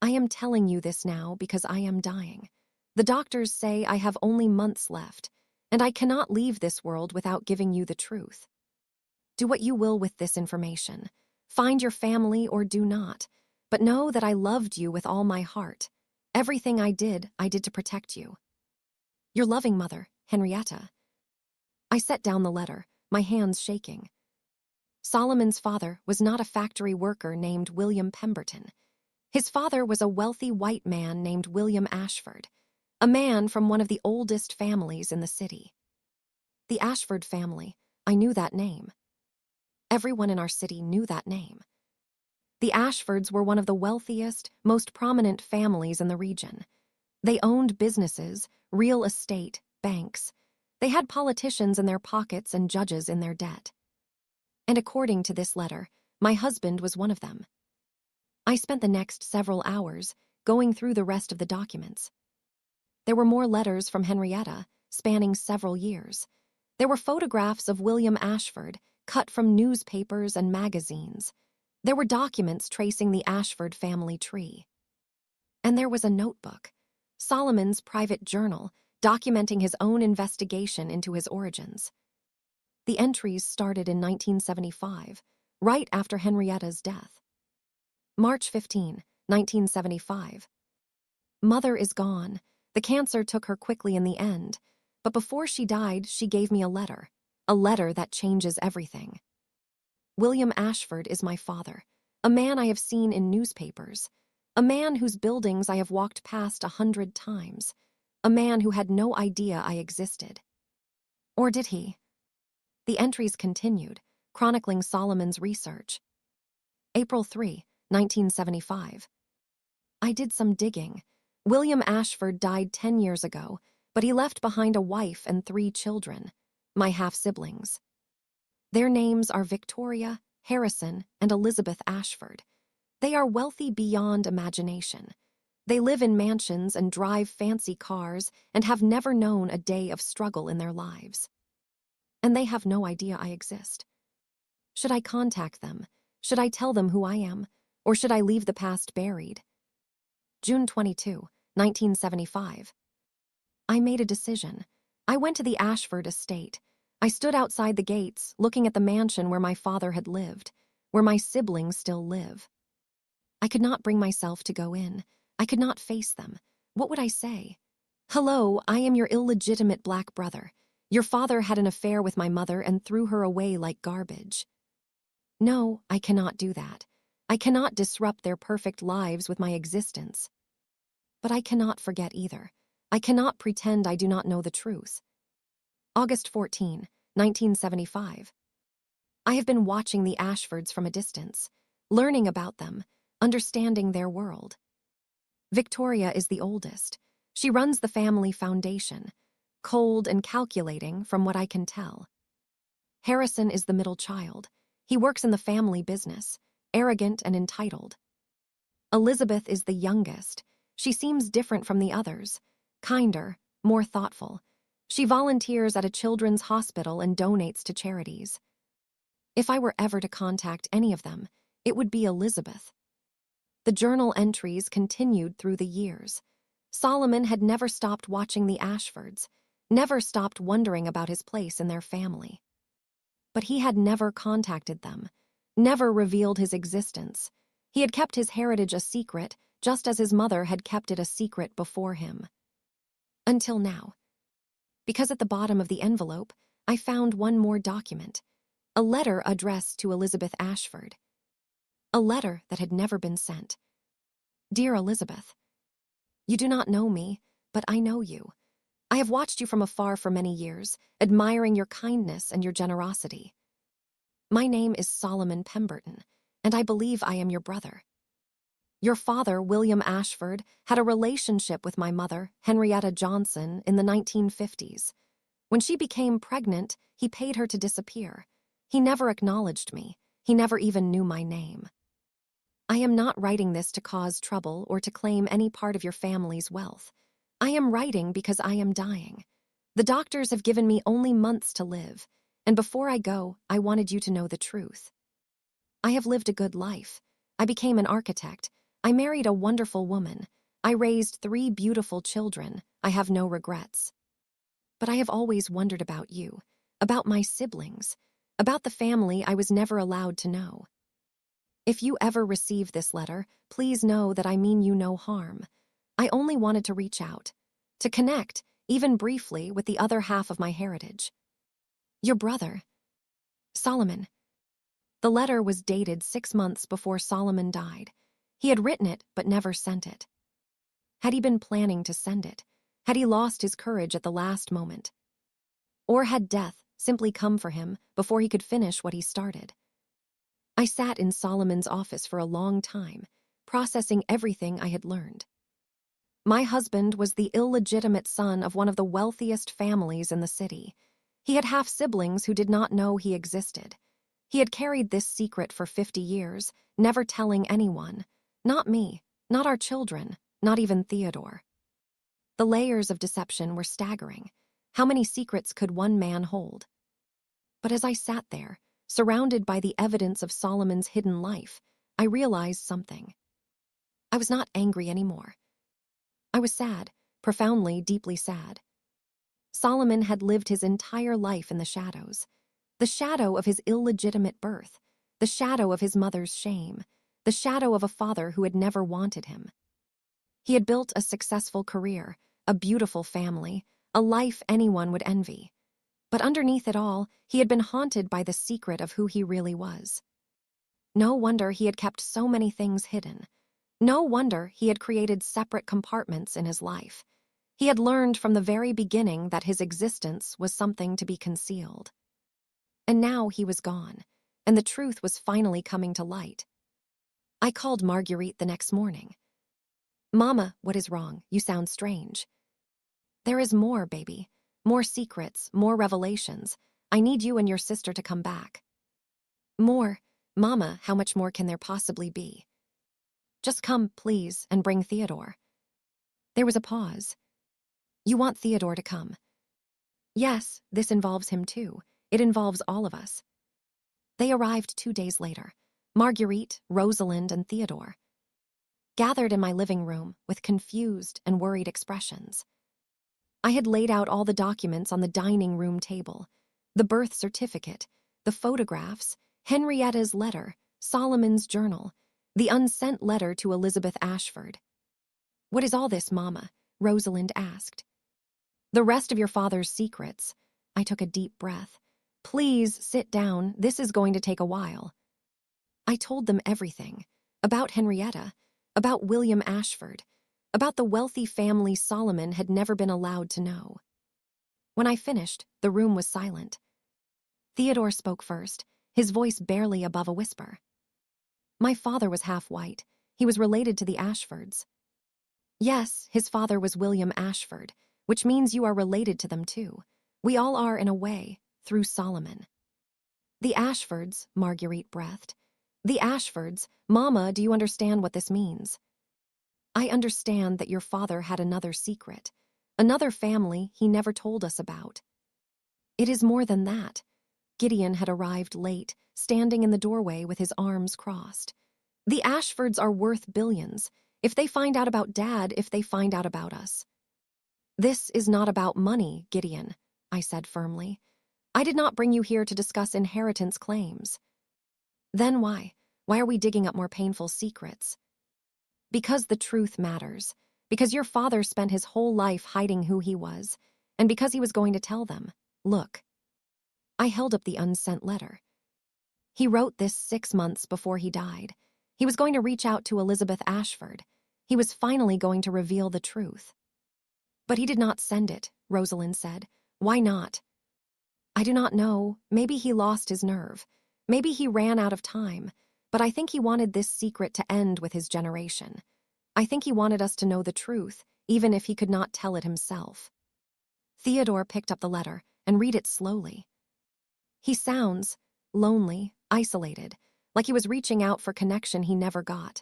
I am telling you this now because I am dying. The doctors say I have only months left, and I cannot leave this world without giving you the truth. Do what you will with this information. Find your family or do not, but know that I loved you with all my heart. Everything I did to protect you. Your loving mother, Henrietta. I set down the letter, my hands shaking. Solomon's father was not a factory worker named William Pemberton. His father was a wealthy white man named William Ashford, a man from one of the oldest families in the city. The Ashford family, I knew that name. Everyone in our city knew that name. The Ashfords were one of the wealthiest, most prominent families in the region. They owned businesses, real estate, banks. They had politicians in their pockets and judges in their debt. And according to this letter, my husband was one of them. I spent the next several hours going through the rest of the documents. There were more letters from Henrietta, spanning several years. There were photographs of William Ashford, cut from newspapers and magazines. There were documents tracing the Ashford family tree. And there was a notebook, Solomon's private journal, documenting his own investigation into his origins. The entries started in 1975, right after Henrietta's death. March 15, 1975. Mother is gone. The cancer took her quickly in the end, but before she died, she gave me a letter that changes everything. William Ashford is my father, a man I have seen in newspapers, a man whose buildings I have walked past 100 times, a man who had no idea I existed. Or did he? The entries continued, chronicling Solomon's research. April 3, 1975. I did some digging. William Ashford died 10 years ago, but he left behind a wife and 3 children, my half-siblings. Their names are Victoria, Harrison, and Elizabeth Ashford. They are wealthy beyond imagination. They live in mansions and drive fancy cars and have never known a day of struggle in their lives. And they have no idea I exist. Should I contact them, Should I tell them who I am, or should I leave the past buried? June 22, 1975. I made a decision. I went to the Ashford estate. I stood outside the gates, looking at the mansion where my father had lived, where my siblings still live. I could not bring myself to go in. I could not face them. What would I say? Hello, I am your illegitimate black brother. Your father had an affair with my mother and threw her away like garbage. No, I cannot do that. I cannot disrupt their perfect lives with my existence. But I cannot forget either. I cannot pretend I do not know the truth. August 14, 1975. I have been watching the Ashfords from a distance, learning about them, understanding their world. Victoria is the oldest. She runs the family foundation, cold and calculating from what I can tell. Harrison is the middle child. He works in the family business, arrogant and entitled. Elizabeth is the youngest. She seems different from the others, kinder, more thoughtful. She volunteers at a children's hospital and donates to charities. If I were ever to contact any of them, it would be Elizabeth. The journal entries continued through the years. Solomon had never stopped watching the Ashfords, never stopped wondering about his place in their family. But he had never contacted them, never revealed his existence. He had kept his heritage a secret, just as his mother had kept it a secret before him. Until now. Because at the bottom of the envelope, I found one more document, a letter addressed to Elizabeth Ashford. A letter that had never been sent. Dear Elizabeth, you do not know me, but I know you. I have watched you from afar for many years, admiring your kindness and your generosity. My name is Solomon Pemberton, and I believe I am your brother. Your father, William Ashford, had a relationship with my mother, Henrietta Johnson, in the 1950s. When she became pregnant, he paid her to disappear. He never acknowledged me. He never even knew my name. I am not writing this to cause trouble or to claim any part of your family's wealth. I am writing because I am dying. The doctors have given me only months to live, and before I go, I wanted you to know the truth. I have lived a good life. I became an architect. I married a wonderful woman. I raised 3 beautiful children. I have no regrets. But I have always wondered about you, about my siblings, about the family I was never allowed to know. If you ever receive this letter, please know that I mean you no harm. I only wanted to reach out, to connect, even briefly, with the other half of my heritage. Your brother, Solomon. The letter was dated 6 months before Solomon died. He had written it, but never sent it. Had he been planning to send it? Had he lost his courage at the last moment? Or had death simply come for him before he could finish what he started? I sat in Solomon's office for a long time, processing everything I had learned. My husband was the illegitimate son of one of the wealthiest families in the city. He had half-siblings who did not know he existed. He had carried this secret for 50 years, never telling anyone. Not me, not our children, not even Theodore. The layers of deception were staggering. How many secrets could one man hold? But as I sat there, surrounded by the evidence of Solomon's hidden life, I realized something. I was not angry anymore. I was sad, profoundly, deeply sad. Solomon had lived his entire life in the shadow of his illegitimate birth, the shadow of his mother's shame, the shadow of a father who had never wanted him. He had built a successful career, a beautiful family, a life anyone would envy. But underneath it all, he had been haunted by the secret of who he really was. No wonder he had kept so many things hidden. No wonder he had created separate compartments in his life. He had learned from the very beginning that his existence was something to be concealed. And now he was gone, and the truth was finally coming to light. I called Marguerite the next morning. Mama, what is wrong? You sound strange. There is more, baby. More secrets, more revelations. I need you and your sister to come back. More? Mama, how much more can there possibly be? Just come, please, and bring Theodore. There was a pause. You want Theodore to come? Yes, this involves him too. It involves all of us. They arrived 2 days later. Marguerite, Rosalind, and Theodore gathered in my living room with confused and worried expressions. I had laid out all the documents on the dining room table: the birth certificate, the photographs, Henrietta's letter, Solomon's journal, the unsent letter to Elizabeth Ashford. "What is all this, Mama?" Rosalind asked. "The rest of your father's secrets." I took a deep breath. "Please sit down. This is going to take a while." I told them everything: about Henrietta, about William Ashford, about the wealthy family Solomon had never been allowed to know. When I finished, the room was silent. Theodore spoke first, his voice barely above a whisper. "My father was half white. He was related to the Ashfords." "Yes, his father was William Ashford, which means you are related to them too. We all are in a way, through Solomon." "The Ashfords," Marguerite breathed. "The Ashfords. Mama, do you understand what this means?" "I understand that your father had another secret, another family he never told us about." "It is more than that." Gideon had arrived late, standing in the doorway with his arms crossed. "The Ashfords are worth billions. If they find out about Dad, if they find out about us." "This is not about money, Gideon," I said firmly. "I did not bring you here to discuss inheritance claims." "Then why? Why are we digging up more painful secrets?" "Because the truth matters. Because your father spent his whole life hiding who he was. And because he was going to tell them. Look." I held up the unsent letter. "He wrote this 6 months before he died. He was going to reach out to Elizabeth Ashford. He was finally going to reveal the truth." "But he did not send it," Rosalind said. "Why not?" "I do not know. Maybe he lost his nerve. Maybe he ran out of time. But I think he wanted this secret to end with his generation. I think he wanted us to know the truth, even if he could not tell it himself." Theodore picked up the letter and read it slowly. "He sounds lonely, isolated, like he was reaching out for connection he never got."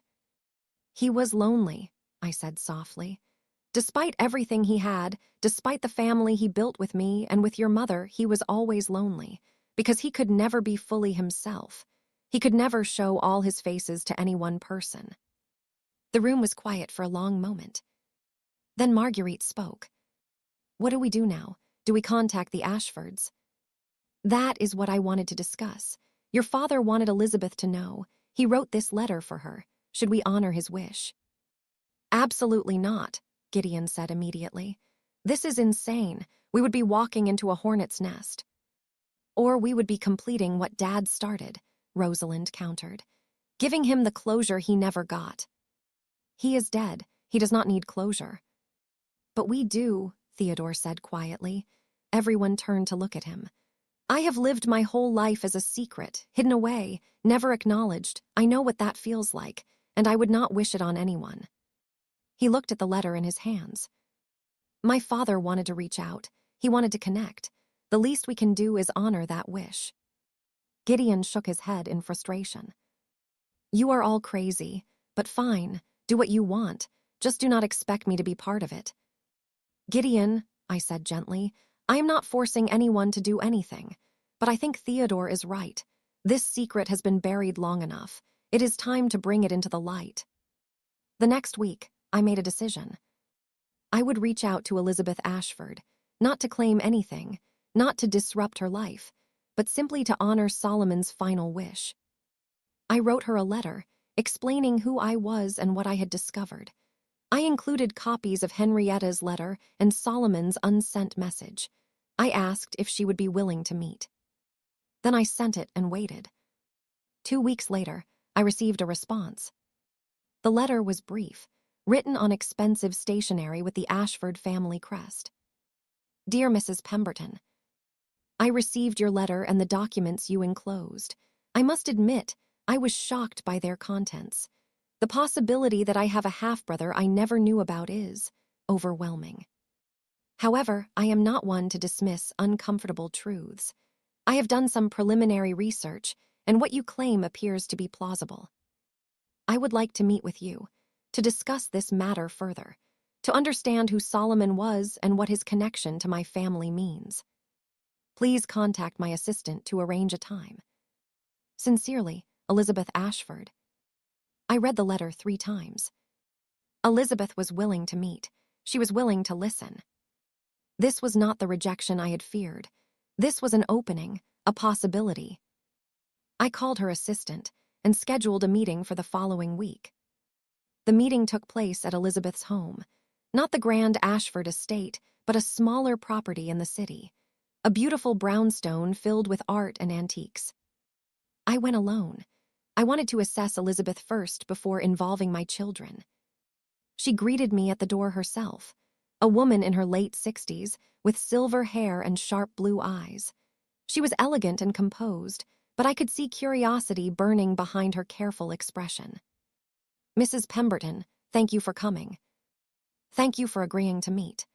"He was lonely," I said softly. "Despite everything he had, despite the family he built with me and with your mother, he was always lonely, because he could never be fully himself. He could never show all his faces to any one person." The room was quiet for a long moment. Then Marguerite spoke. "What do we do now? Do we contact the Ashfords?" "That is what I wanted to discuss. Your father wanted Elizabeth to know. He wrote this letter for her. Should we honor his wish?" "Absolutely not," Gideon said immediately. "This is insane. We would be walking into a hornet's nest." "Or we would be completing what Dad started," Rosalind countered. "Giving him the closure he never got." "He is dead. He does not need closure." "But we do," Theodore said quietly. Everyone turned to look at him. "I have lived my whole life as a secret, hidden away, never acknowledged. I know what that feels like, and I would not wish it on anyone." He looked at the letter in his hands. "My father wanted to reach out. He wanted to connect. The least we can do is honor that wish." Gideon shook his head in frustration. "You are all crazy, but fine. Do what you want. Just do not expect me to be part of it." "Gideon," I said gently, "I am not forcing anyone to do anything. But I think Theodore is right. This secret has been buried long enough. It is time to bring it into the light." The next week, I made a decision. I would reach out to Elizabeth Ashford, not to claim anything, not to disrupt her life, but simply to honor Solomon's final wish. I wrote her a letter, explaining who I was and what I had discovered. I included copies of Henrietta's letter and Solomon's unsent message. I asked if she would be willing to meet. Then I sent it and waited. 2 weeks later, I received a response. The letter was brief, written on expensive stationery with the Ashford family crest. "Dear Mrs. Pemberton, I received your letter and the documents you enclosed. I must admit, I was shocked by their contents. The possibility that I have a half-brother I never knew about is overwhelming. However, I am not one to dismiss uncomfortable truths. I have done some preliminary research, and what you claim appears to be plausible. I would like to meet with you, to discuss this matter further, to understand who Solomon was and what his connection to my family means. Please contact my assistant to arrange a time. Sincerely, Elizabeth Ashford. I read the letter 3 times. Elizabeth was willing to meet. She was willing to listen. This was not the rejection I had feared. This was an opening, a possibility. I called her assistant and scheduled a meeting for the following week. The meeting took place at Elizabeth's home, not the grand Ashford estate, but a smaller property in the city, a beautiful brownstone filled with art and antiques. I went alone. I wanted to assess Elizabeth first before involving my children. She greeted me at the door herself, a woman in her late 60s with silver hair and sharp blue eyes. She was elegant and composed, but I could see curiosity burning behind her careful expression. "Mrs. Pemberton, thank you for coming. Thank you for agreeing to meet."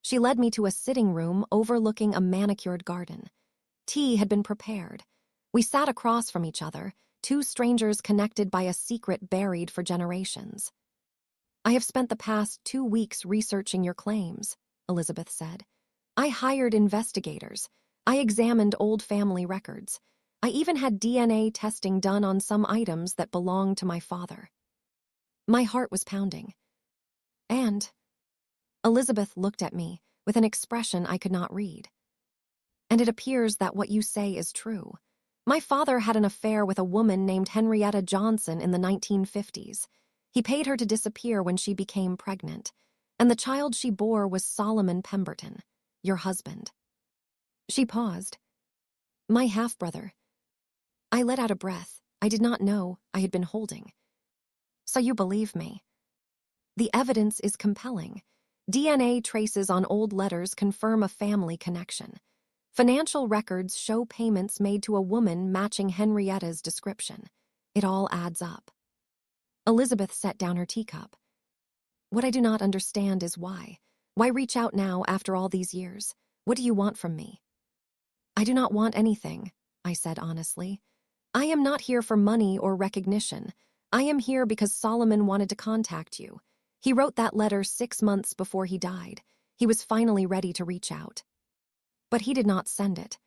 She led me to a sitting room overlooking a manicured garden. Tea had been prepared. We sat across from each other, two strangers connected by a secret buried for generations. "I have spent the past 2 weeks researching your claims," Elizabeth said. "I hired investigators. I examined old family records. I even had DNA testing done on some items that belonged to my father." My heart was pounding. "And?" Elizabeth looked at me with an expression I could not read. "And it appears that what you say is true. My father had an affair with a woman named Henrietta Johnson in the 1950s. He paid her to disappear when she became pregnant, and the child she bore was Solomon Pemberton, your husband." She paused. "My half-brother." I let out a breath I did not know I had been holding. "So you believe me?" "The evidence is compelling. DNA traces on old letters confirm a family connection. Financial records show payments made to a woman matching Henrietta's description. It all adds up." Elizabeth set down her teacup. "What I do not understand is why. Why reach out now after all these years? What do you want from me?" "I do not want anything," I said honestly. "I am not here for money or recognition. I am here because Solomon wanted to contact you. He wrote that letter 6 months before he died. He was finally ready to reach out. But he did not send it."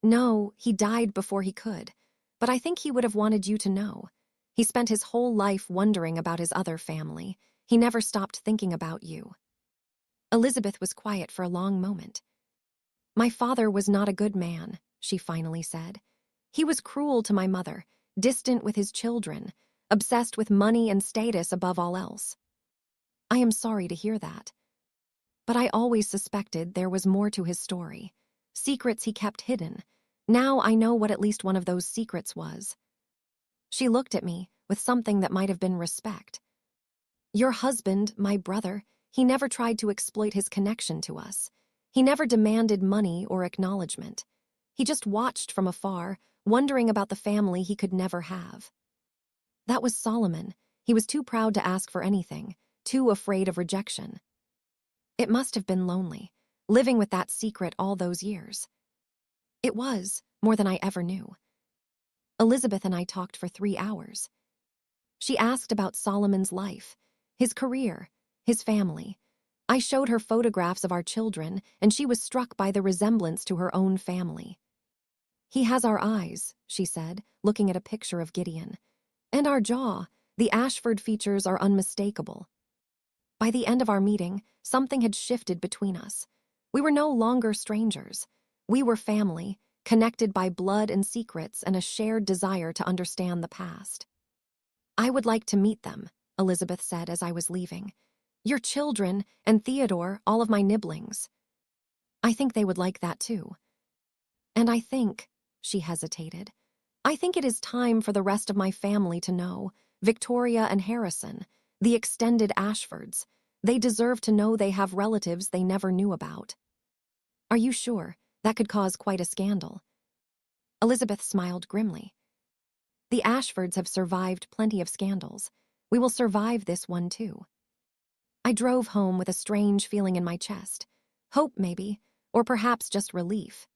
"No, he died before he could. But I think he would have wanted you to know. He spent his whole life wondering about his other family. He never stopped thinking about you." Elizabeth was quiet for a long moment. "My father was not a good man," she finally said. "He was cruel to my mother, distant with his children, obsessed with money and status above all else." "I am sorry to hear that. But I always suspected there was more to his story. Secrets he kept hidden. Now I know what at least one of those secrets was." She looked at me with something that might have been respect. "Your husband, my brother, he never tried to exploit his connection to us. He never demanded money or acknowledgement. He just watched from afar, wondering about the family he could never have. That was Solomon. He was too proud to ask for anything, too afraid of rejection. It must have been lonely, living with that secret all those years." It was, more than I ever knew. Elizabeth and I talked for 3 hours. She asked about Solomon's life, his career, his family. I showed her photographs of our children, and she was struck by the resemblance to her own family. "He has our eyes," she said, looking at a picture of Gideon. "And our jaw. The Ashford features are unmistakable." By the end of our meeting, something had shifted between us. We were no longer strangers. We were family, connected by blood and secrets and a shared desire to understand the past. "I would like to meet them," Elizabeth said as I was leaving. "Your children and Theodore, all of my nibblings. I think they would like that too. And I think," she hesitated, "I think it is time for the rest of my family to know, Victoria and Harrison, the extended Ashfords. They deserve to know they have relatives they never knew about." "Are you sure? That could cause quite a scandal." Elizabeth smiled grimly. "The Ashfords have survived plenty of scandals. We will survive this one too." I drove home with a strange feeling in my chest. Hope, maybe, or perhaps just relief.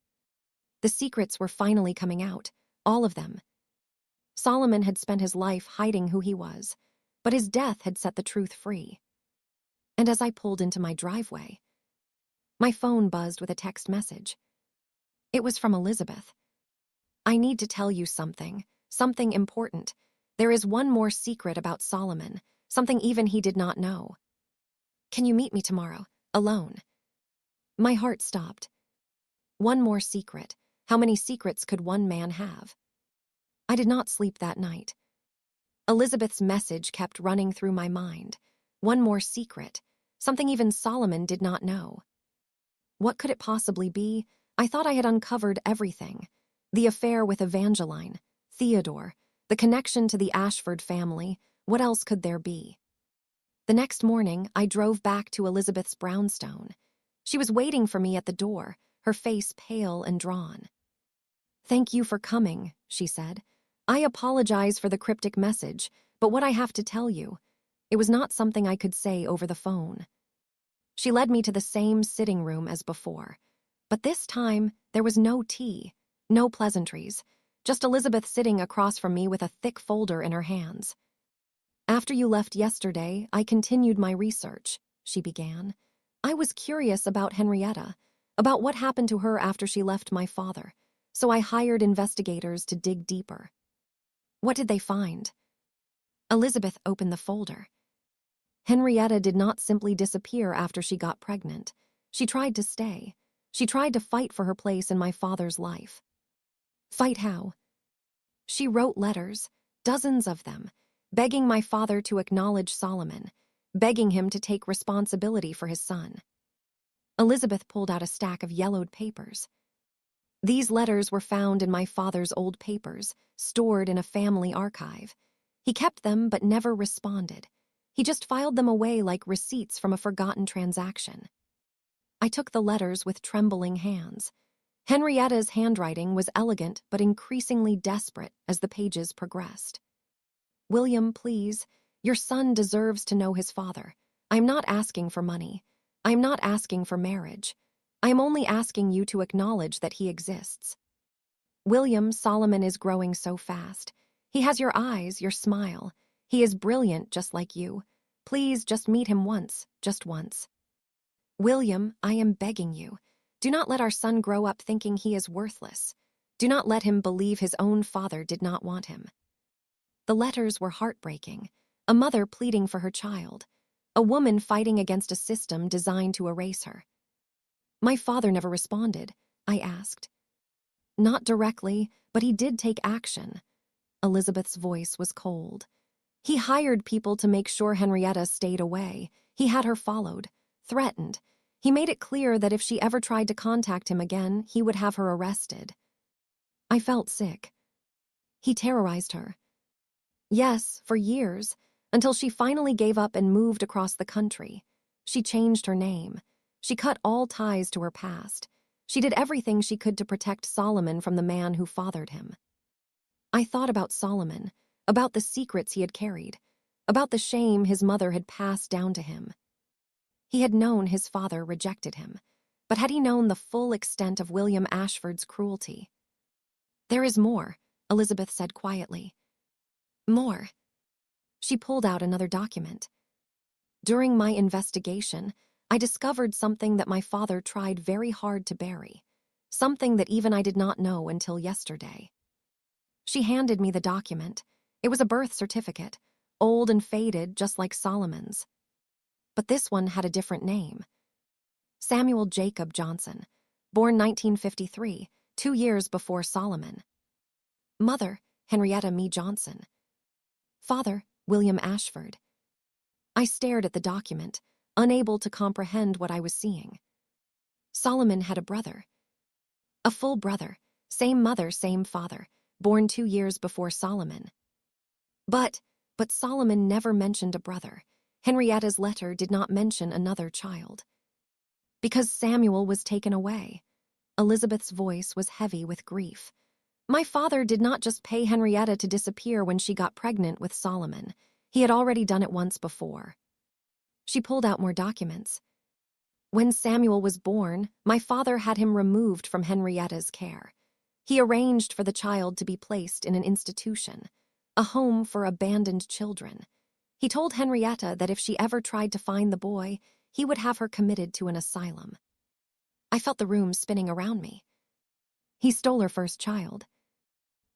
The secrets were finally coming out, all of them. Solomon had spent his life hiding who he was, but his death had set the truth free. And as I pulled into my driveway, my phone buzzed with a text message. It was from Elizabeth. "I need to tell you something Something important. There is one more secret about Solomon, something even he did not know. Can you meet me tomorrow, alone? My heart stopped. One more secret. How many secrets could one man have? I did not sleep that night. Elizabeth's message kept running through my mind. One more secret. Something even Solomon did not know. What could it possibly be? I thought I had uncovered everything. The affair with Evangeline, Theodore, the connection to the Ashford family. What else could there be? The next morning, I drove back to Elizabeth's brownstone. She was waiting for me at the door, her face pale and drawn. "Thank you for coming," she said. "I apologize for the cryptic message, but what I have to tell you, it was not something I could say over the phone." She led me to the same sitting room as before. But this time, there was no tea, no pleasantries, just Elizabeth sitting across from me with a thick folder in her hands. "After you left yesterday, I continued my research," she began. "I was curious about Henrietta, about what happened to her after she left my father, so I hired investigators to dig deeper." "What did they find?" Elizabeth opened the folder. Henrietta did not simply disappear after she got pregnant. She tried to stay. She tried to fight for her place in my father's life. Fight how? She wrote letters, dozens of them, begging my father to acknowledge Solomon, begging him to take responsibility for his son. Elizabeth pulled out a stack of yellowed papers. These letters were found in my father's old papers, stored in a family archive. He kept them but never responded. He just filed them away like receipts from a forgotten transaction. I took the letters with trembling hands. Henrietta's handwriting was elegant but increasingly desperate as the pages progressed. "William, please, your son deserves to know his father. I am not asking for money. I am not asking for marriage. I am only asking you to acknowledge that he exists. William, Solomon is growing so fast. He has your eyes, your smile. He is brilliant just like you. Please just meet him once, just once. William, I am begging you. Do not let our son grow up thinking he is worthless. Do not let him believe his own father did not want him." The letters were heartbreaking. A mother pleading for her child. A woman fighting against a system designed to erase her. "My father never responded," I asked. "Not directly, but he did take action." Elizabeth's voice was cold. "He hired people to make sure Henrietta stayed away. He had her followed, threatened. He made it clear that if she ever tried to contact him again, he would have her arrested." I felt sick. "He terrorized her." "Yes, for years, until she finally gave up and moved across the country. She changed her name. She cut all ties to her past. She did everything she could to protect Solomon from the man who fathered him." I thought about Solomon, about the secrets he had carried, about the shame his mother had passed down to him. He had known his father rejected him, but had he known the full extent of William Ashford's cruelty? "There is more," Elizabeth said quietly. "More." She pulled out another document. "During my investigation, I discovered something that my father tried very hard to bury, something that even I did not know until yesterday." She handed me the document. It was a birth certificate, old and faded just like Solomon's. But this one had a different name. Samuel Jacob Johnson, born 1953, 2 years before Solomon. Mother, Henrietta Mee Johnson. Father, William Ashford. I stared at the document, unable to comprehend what I was seeing. Solomon had a brother. A full brother, same mother, same father, born 2 years before Solomon. But Solomon never mentioned a brother. Henrietta's letter did not mention another child. Because Samuel was taken away. Elizabeth's voice was heavy with grief. My father did not just pay Henrietta to disappear when she got pregnant with Solomon. He had already done it once before. She pulled out more documents. When Samuel was born, my father had him removed from Henrietta's care. He arranged for the child to be placed in an institution, a home for abandoned children. He told Henrietta that if she ever tried to find the boy, he would have her committed to an asylum. I felt the room spinning around me. He stole her first child.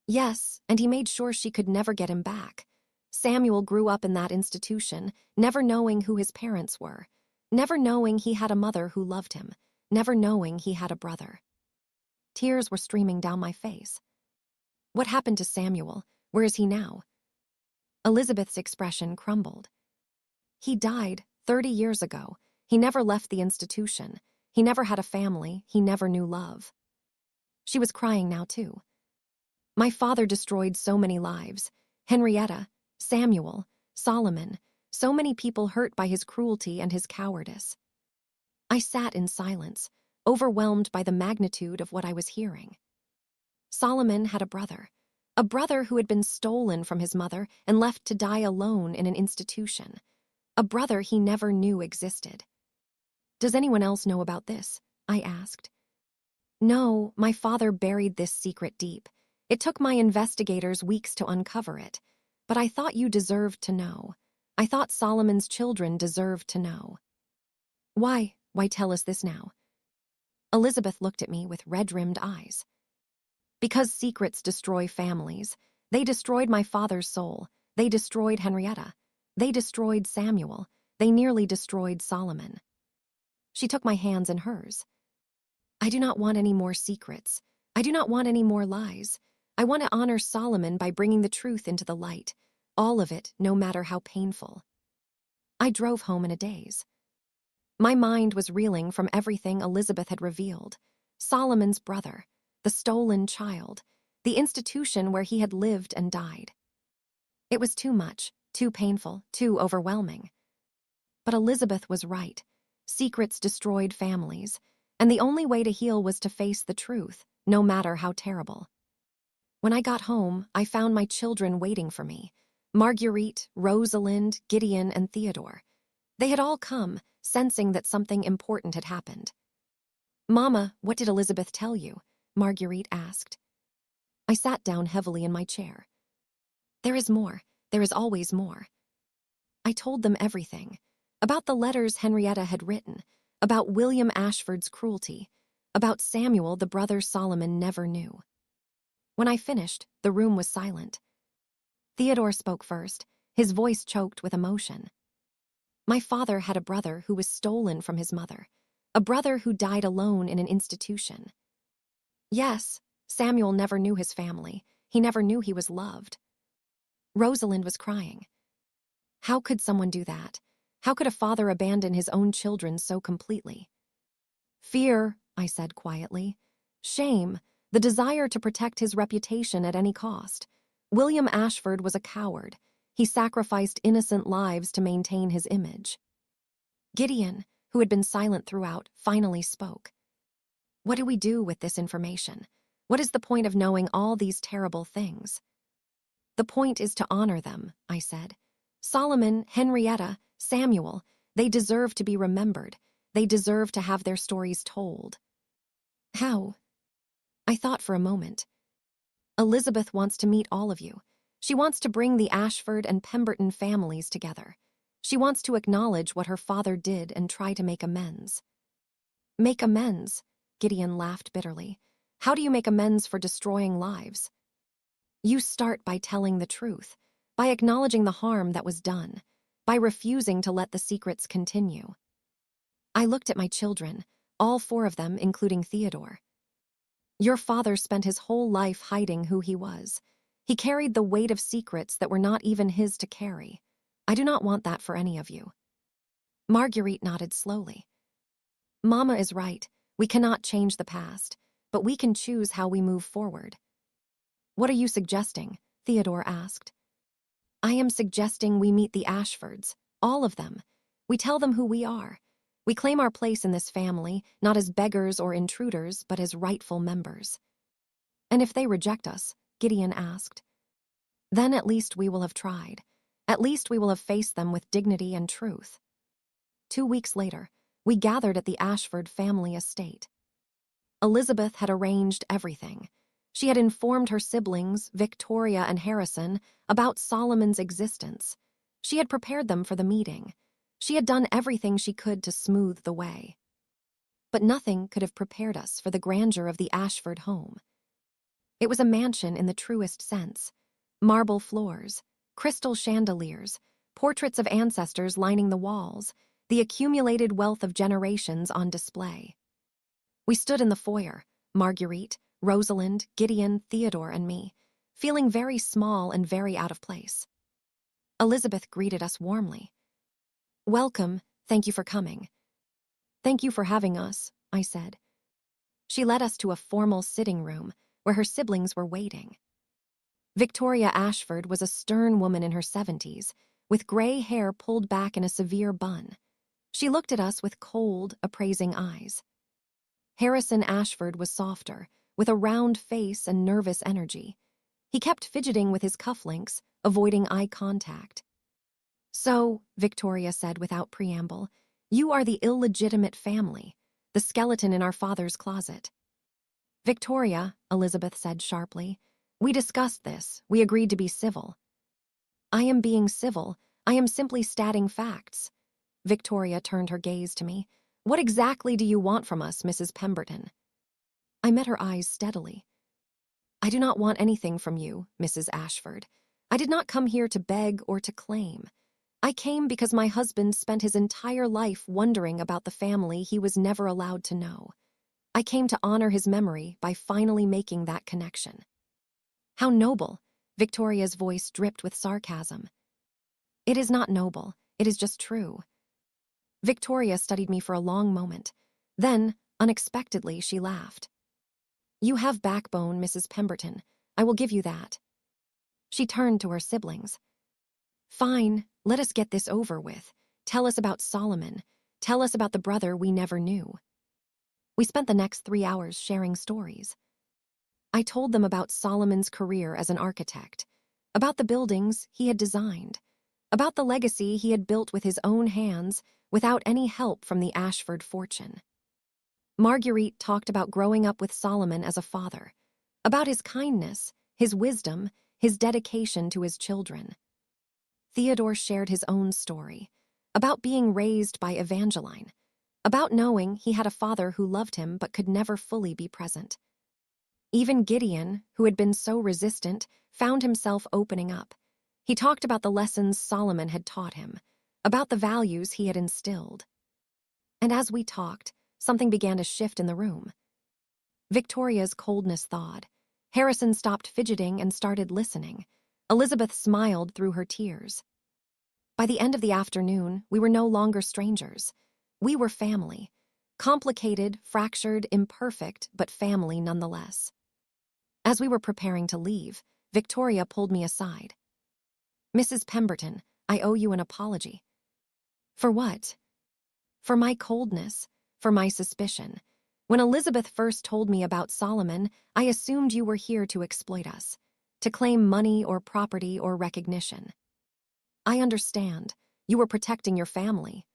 Yes, and he made sure she could never get him back. Samuel grew up in that institution, never knowing who his parents were, never knowing he had a mother who loved him, never knowing he had a brother. Tears were streaming down my face. What happened to Samuel? Where is he now? Elizabeth's expression crumbled. He died 30 years ago. He never left the institution. He never had a family. He never knew love. She was crying now, too. My father destroyed so many lives. Henrietta, Samuel, Solomon, so many people hurt by his cruelty and his cowardice. I sat in silence, overwhelmed by the magnitude of what I was hearing. Solomon had a brother who had been stolen from his mother and left to die alone in an institution, a brother he never knew existed. Does anyone else know about this? I asked. No, my father buried this secret deep. It took my investigators weeks to uncover it, but I thought you deserved to know. I thought Solomon's children deserved to know. Why tell us this now? Elizabeth looked at me with red-rimmed eyes. Because secrets destroy families. They destroyed my father's soul. They destroyed Henrietta. They destroyed Samuel. They nearly destroyed Solomon. She took my hands in hers. I do not want any more secrets. I do not want any more lies. I want to honor Solomon by bringing the truth into the light. All of it, no matter how painful. I drove home in a daze. My mind was reeling from everything Elizabeth had revealed. Solomon's brother, the stolen child, the institution where he had lived and died. It was too much, too painful, too overwhelming. But Elizabeth was right. Secrets destroyed families, and the only way to heal was to face the truth, no matter how terrible. When I got home, I found my children waiting for me. Marguerite, Rosalind, Gideon, and Theodore. They had all come, sensing that something important had happened. Mama, what did Elizabeth tell you? Marguerite asked. I sat down heavily in my chair. There is more. There is always more. I told them everything. About the letters Henrietta had written, about William Ashford's cruelty, about Samuel, the brother Solomon never knew. When I finished, the room was silent. Theodore spoke first, his voice choked with emotion. My father had a brother who was stolen from his mother, a brother who died alone in an institution. Yes, Samuel never knew his family. He never knew he was loved. Rosalind was crying. How could someone do that? How could a father abandon his own children so completely? Fear, I said quietly. Shame, the desire to protect his reputation at any cost. William Ashford was a coward. He sacrificed innocent lives to maintain his image. Gideon, who had been silent throughout, finally spoke. What do we do with this information? What is the point of knowing all these terrible things? The point is to honor them, I said. Solomon, Henrietta, Samuel, they deserve to be remembered. They deserve to have their stories told. How? I thought for a moment. Elizabeth wants to meet all of you. She wants to bring the Ashford and Pemberton families together. She wants to acknowledge what her father did and try to make amends. Make amends? Gideon laughed bitterly. How do you make amends for destroying lives? You start by telling the truth, by acknowledging the harm that was done, by refusing to let the secrets continue. I looked at my children, all 4 of them, including Theodore. Your father spent his whole life hiding who he was. He carried the weight of secrets that were not even his to carry. I do not want that for any of you. Marguerite nodded slowly. Mama is right. We cannot change the past, but we can choose how we move forward. What are you suggesting? Theodore asked. I am suggesting we meet the Ashfords, all of them. We tell them who we are. We claim our place in this family, not as beggars or intruders, but as rightful members. And if they reject us, Gideon asked, then at least we will have tried. At least we will have faced them with dignity and truth. 2 weeks later, we gathered at the Ashford family estate. Elizabeth had arranged everything. She had informed her siblings, Victoria and Harrison, about Solomon's existence. She had prepared them for the meeting. She had done everything she could to smooth the way. But nothing could have prepared us for the grandeur of the Ashford home. It was a mansion in the truest sense. Marble floors, crystal chandeliers, portraits of ancestors lining the walls, the accumulated wealth of generations on display. We stood in the foyer, Marguerite, Rosalind, Gideon, Theodore, and me, feeling very small and very out of place. Elizabeth greeted us warmly. "Welcome, thank you for coming." "Thank you for having us," I said. She led us to a formal sitting room where her siblings were waiting. Victoria Ashford was a stern woman in her 70s, with gray hair pulled back in a severe bun. She looked at us with cold, appraising eyes. Harrison Ashford was softer, with a round face and nervous energy. He kept fidgeting with his cufflinks, avoiding eye contact. "So," Victoria said without preamble, "you are the illegitimate family, the skeleton in our father's closet." "Victoria," Elizabeth said sharply, "we discussed this. We agreed to be civil." "I am being civil. I am simply stating facts." Victoria turned her gaze to me. "What exactly do you want from us, Mrs. Pemberton?" I met her eyes steadily. "I do not want anything from you, Mrs. Ashford. I did not come here to beg or to claim. I came because my husband spent his entire life wondering about the family he was never allowed to know. I came to honor his memory by finally making that connection." "How noble!" Victoria's voice dripped with sarcasm. "It is not noble. It is just true." Victoria studied me for a long moment. Then, unexpectedly, she laughed. "You have backbone, Mrs. Pemberton. I will give you that." She turned to her siblings. "Fine, let us get this over with. Tell us about Solomon. Tell us about the brother we never knew." We spent the next 3 hours sharing stories. I told them about Solomon's career as an architect, about the buildings he had designed, about the legacy he had built with his own hands without any help from the Ashford fortune. Marguerite talked about growing up with Solomon as a father, about his kindness, his wisdom, his dedication to his children. Theodore shared his own story, about being raised by Evangeline, about knowing he had a father who loved him but could never fully be present. Even Gideon, who had been so resistant, found himself opening up. He talked about the lessons Solomon had taught him, about the values he had instilled. And as we talked, something began to shift in the room. Victoria's coldness thawed. Harrison stopped fidgeting and started listening. Elizabeth smiled through her tears. By the end of the afternoon, we were no longer strangers. We were family. Complicated, fractured, imperfect, but family nonetheless. As we were preparing to leave, Victoria pulled me aside. "Mrs. Pemberton, I owe you an apology." "For what?" "For my coldness, for my suspicion. When Elizabeth first told me about Solomon, I assumed you were here to exploit us, to claim money or property or recognition." "I understand. You were protecting your family."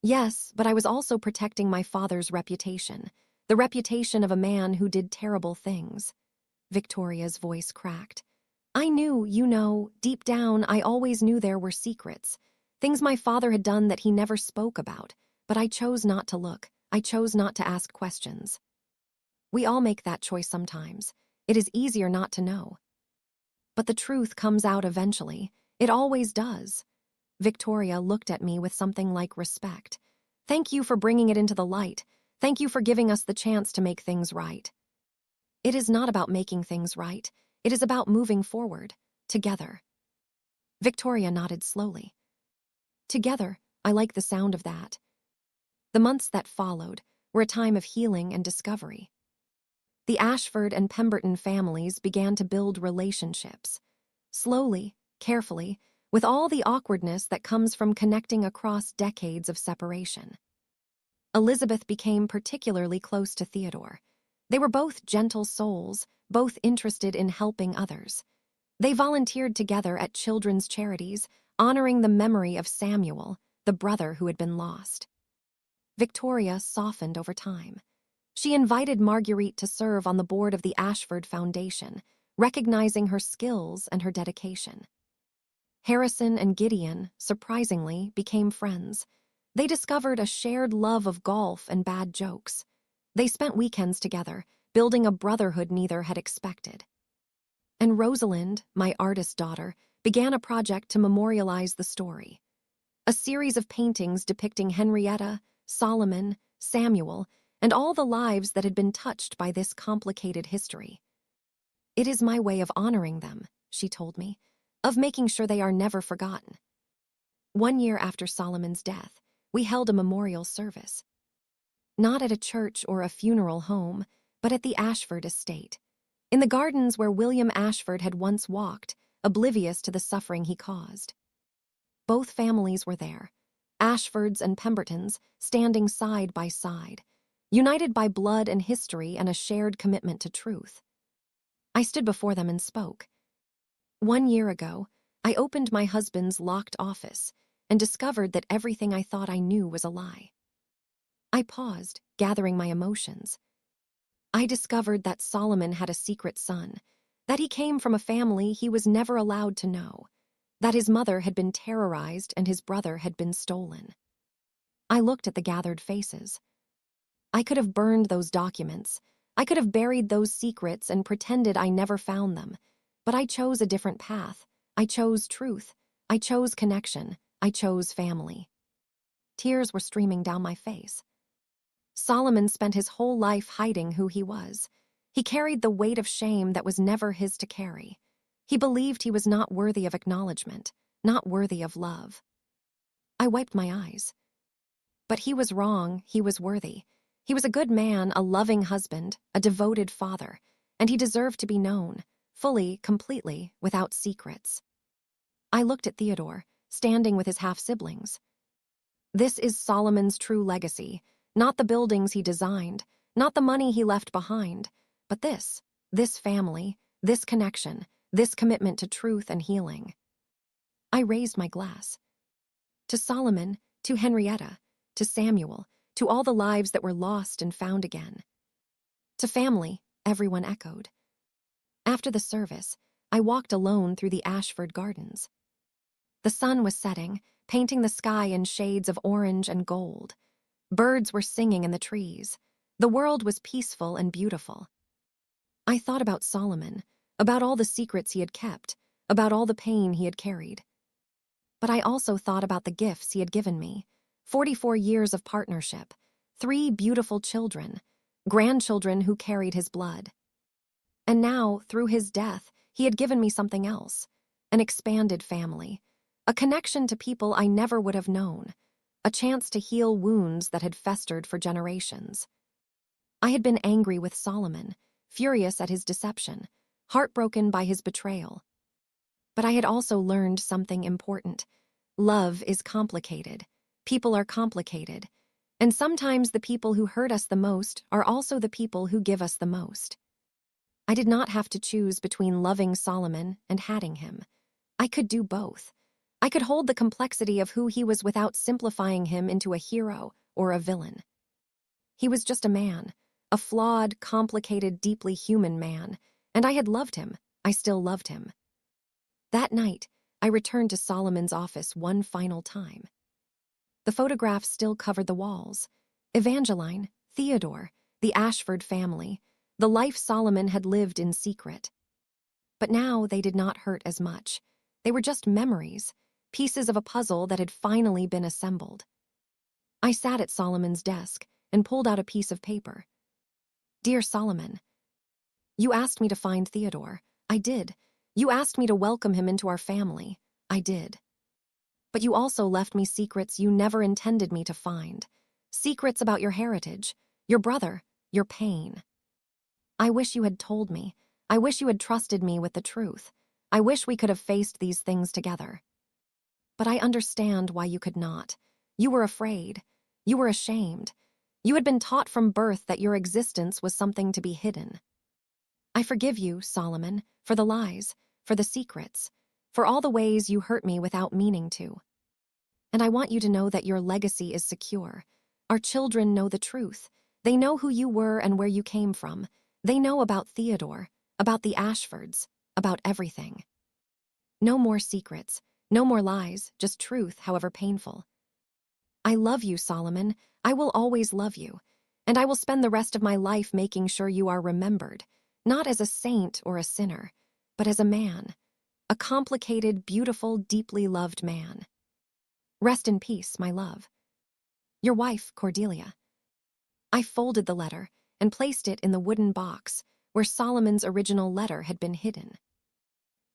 "Yes, but I was also protecting my father's reputation, the reputation of a man who did terrible things." Victoria's voice cracked. "I knew, deep down, I always knew there were secrets, things my father had done that he never spoke about, but I chose not to look. I chose not to ask questions." "We all make that choice sometimes. It is easier not to know." "But the truth comes out eventually. It always does." Victoria looked at me with something like respect. "Thank you for bringing it into the light. Thank you for giving us the chance to make things right." "It is not about making things right. It is about moving forward, together." Victoria nodded slowly. "Together, I like the sound of that." The months that followed were a time of healing and discovery. The Ashford and Pemberton families began to build relationships. Slowly, carefully, with all the awkwardness that comes from connecting across decades of separation. Elizabeth became particularly close to Theodore. They were both gentle souls, both interested in helping others. They volunteered together at children's charities, honoring the memory of Samuel, the brother who had been lost. Victoria softened over time. She invited Marguerite to serve on the board of the Ashford Foundation, recognizing her skills and her dedication. Harrison and Gideon, surprisingly, became friends. They discovered a shared love of golf and bad jokes. They spent weekends together, building a brotherhood neither had expected. And Rosalind, my artist daughter, began a project to memorialize the story. A series of paintings depicting Henrietta, Solomon, Samuel, and all the lives that had been touched by this complicated history. "It is my way of honoring them," she told me, "of making sure they are never forgotten." 1 year after Solomon's death, we held a memorial service. Not at a church or a funeral home, but at the Ashford estate, in the gardens where William Ashford had once walked, oblivious to the suffering he caused. Both families were there, Ashfords and Pembertons, standing side by side, united by blood and history and a shared commitment to truth. I stood before them and spoke. 1 year ago, I opened my husband's locked office and discovered that everything I thought I knew was a lie. I paused, gathering my emotions. I discovered that Solomon had a secret son, that he came from a family he was never allowed to know, that his mother had been terrorized and his brother had been stolen. I looked at the gathered faces. I could have burned those documents. I could have buried those secrets and pretended I never found them. But I chose a different path. I chose truth. I chose connection. I chose family. Tears were streaming down my face. Solomon spent his whole life hiding who he was. He carried the weight of shame that was never his to carry. He believed he was not worthy of acknowledgement, not worthy of love. I wiped my eyes. But he was wrong, he was worthy. He was a good man, a loving husband, a devoted father, and he deserved to be known, fully, completely, without secrets. I looked at Theodore, standing with his half-siblings. This is Solomon's true legacy, not the buildings he designed, not the money he left behind, but this family, this connection, this commitment to truth and healing. I raised my glass. To Solomon, to Henrietta, to Samuel, to all the lives that were lost and found again. To family, everyone echoed. After the service, I walked alone through the Ashford Gardens. The sun was setting, painting the sky in shades of orange and gold. Birds were singing in the trees. The world was peaceful and beautiful. I thought about Solomon, about all the secrets he had kept, about all the pain he had carried. But I also thought about the gifts he had given me. 44 years of partnership, 3 beautiful children, grandchildren who carried his blood. And now, through his death, he had given me something else, an expanded family, a connection to people I never would have known, a chance to heal wounds that had festered for generations. I had been angry with Solomon, furious at his deception, heartbroken by his betrayal. But I had also learned something important. Love is complicated. People are complicated. And sometimes the people who hurt us the most are also the people who give us the most. I did not have to choose between loving Solomon and hating him. I could do both. I could hold the complexity of who he was without simplifying him into a hero or a villain. He was just a man, a flawed, complicated, deeply human man, and I had loved him. I still loved him. That night, I returned to Solomon's office one final time. The photographs still covered the walls. Evangeline, Theodore, the Ashford family, the life Solomon had lived in secret. But now they did not hurt as much. They were just memories, pieces of a puzzle that had finally been assembled. I sat at Solomon's desk and pulled out a piece of paper. Dear Solomon, you asked me to find Theodore. I did. You asked me to welcome him into our family. I did. But you also left me secrets you never intended me to find. Secrets about your heritage, your brother, your pain. I wish you had told me. I wish you had trusted me with the truth. I wish we could have faced these things together. But I understand why you could not. You were afraid. You were ashamed. You had been taught from birth that your existence was something to be hidden. I forgive you, Solomon, for the lies, for the secrets, for all the ways you hurt me without meaning to. And I want you to know that your legacy is secure. Our children know the truth. They know who you were and where you came from. They know about Theodore, about the Ashfords, about everything. No more secrets, no more lies, just truth, however painful. I love you, Solomon. I will always love you. And I will spend the rest of my life making sure you are remembered, not as a saint or a sinner, but as a man, a complicated, beautiful, deeply loved man. Rest in peace, my love. Your wife, Cordelia. I folded the letter and placed it in the wooden box where Solomon's original letter had been hidden.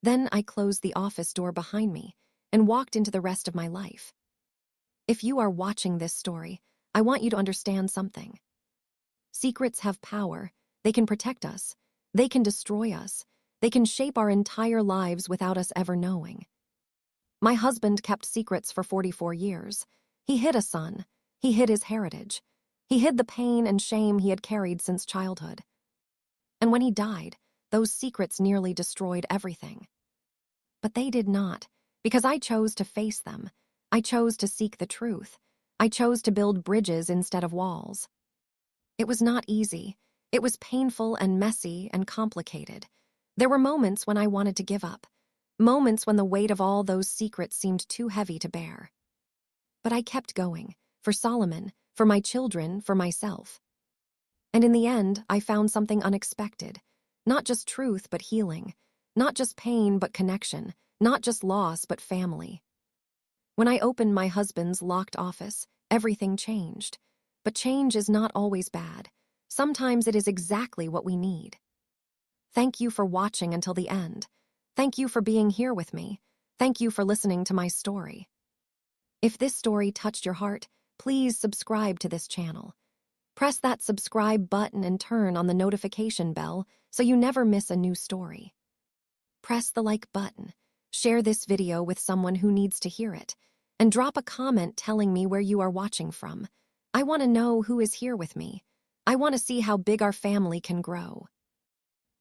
Then I closed the office door behind me and walked into the rest of my life. If you are watching this story, I want you to understand something. Secrets have power. They can protect us. They can destroy us. They can shape our entire lives without us ever knowing. My husband kept secrets for 44 years. He hid a son. He hid his heritage. He hid the pain and shame he had carried since childhood. And when he died, those secrets nearly destroyed everything. But they did not, because I chose to face them. I chose to seek the truth. I chose to build bridges instead of walls. It was not easy. It was painful and messy and complicated. There were moments when I wanted to give up, moments when the weight of all those secrets seemed too heavy to bear. But I kept going, for Solomon, for my children, for myself. And in the end, I found something unexpected. Not just truth, but healing. Not just pain, but connection. Not just loss, but family. When I opened my husband's locked office, everything changed. But change is not always bad. Sometimes it is exactly what we need. Thank you for watching until the end. Thank you for being here with me. Thank you for listening to my story. If this story touched your heart, please subscribe to this channel. Press that subscribe button and turn on the notification bell so you never miss a new story. Press the like button, share this video with someone who needs to hear it, and drop a comment telling me where you are watching from. I want to know who is here with me. I want to see how big our family can grow.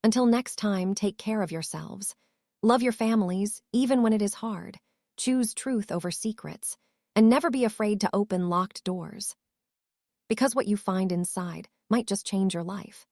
Until next time, take care of yourselves. Love your families, even when it is hard. Choose truth over secrets, and never be afraid to open locked doors. Because what you find inside might just change your life.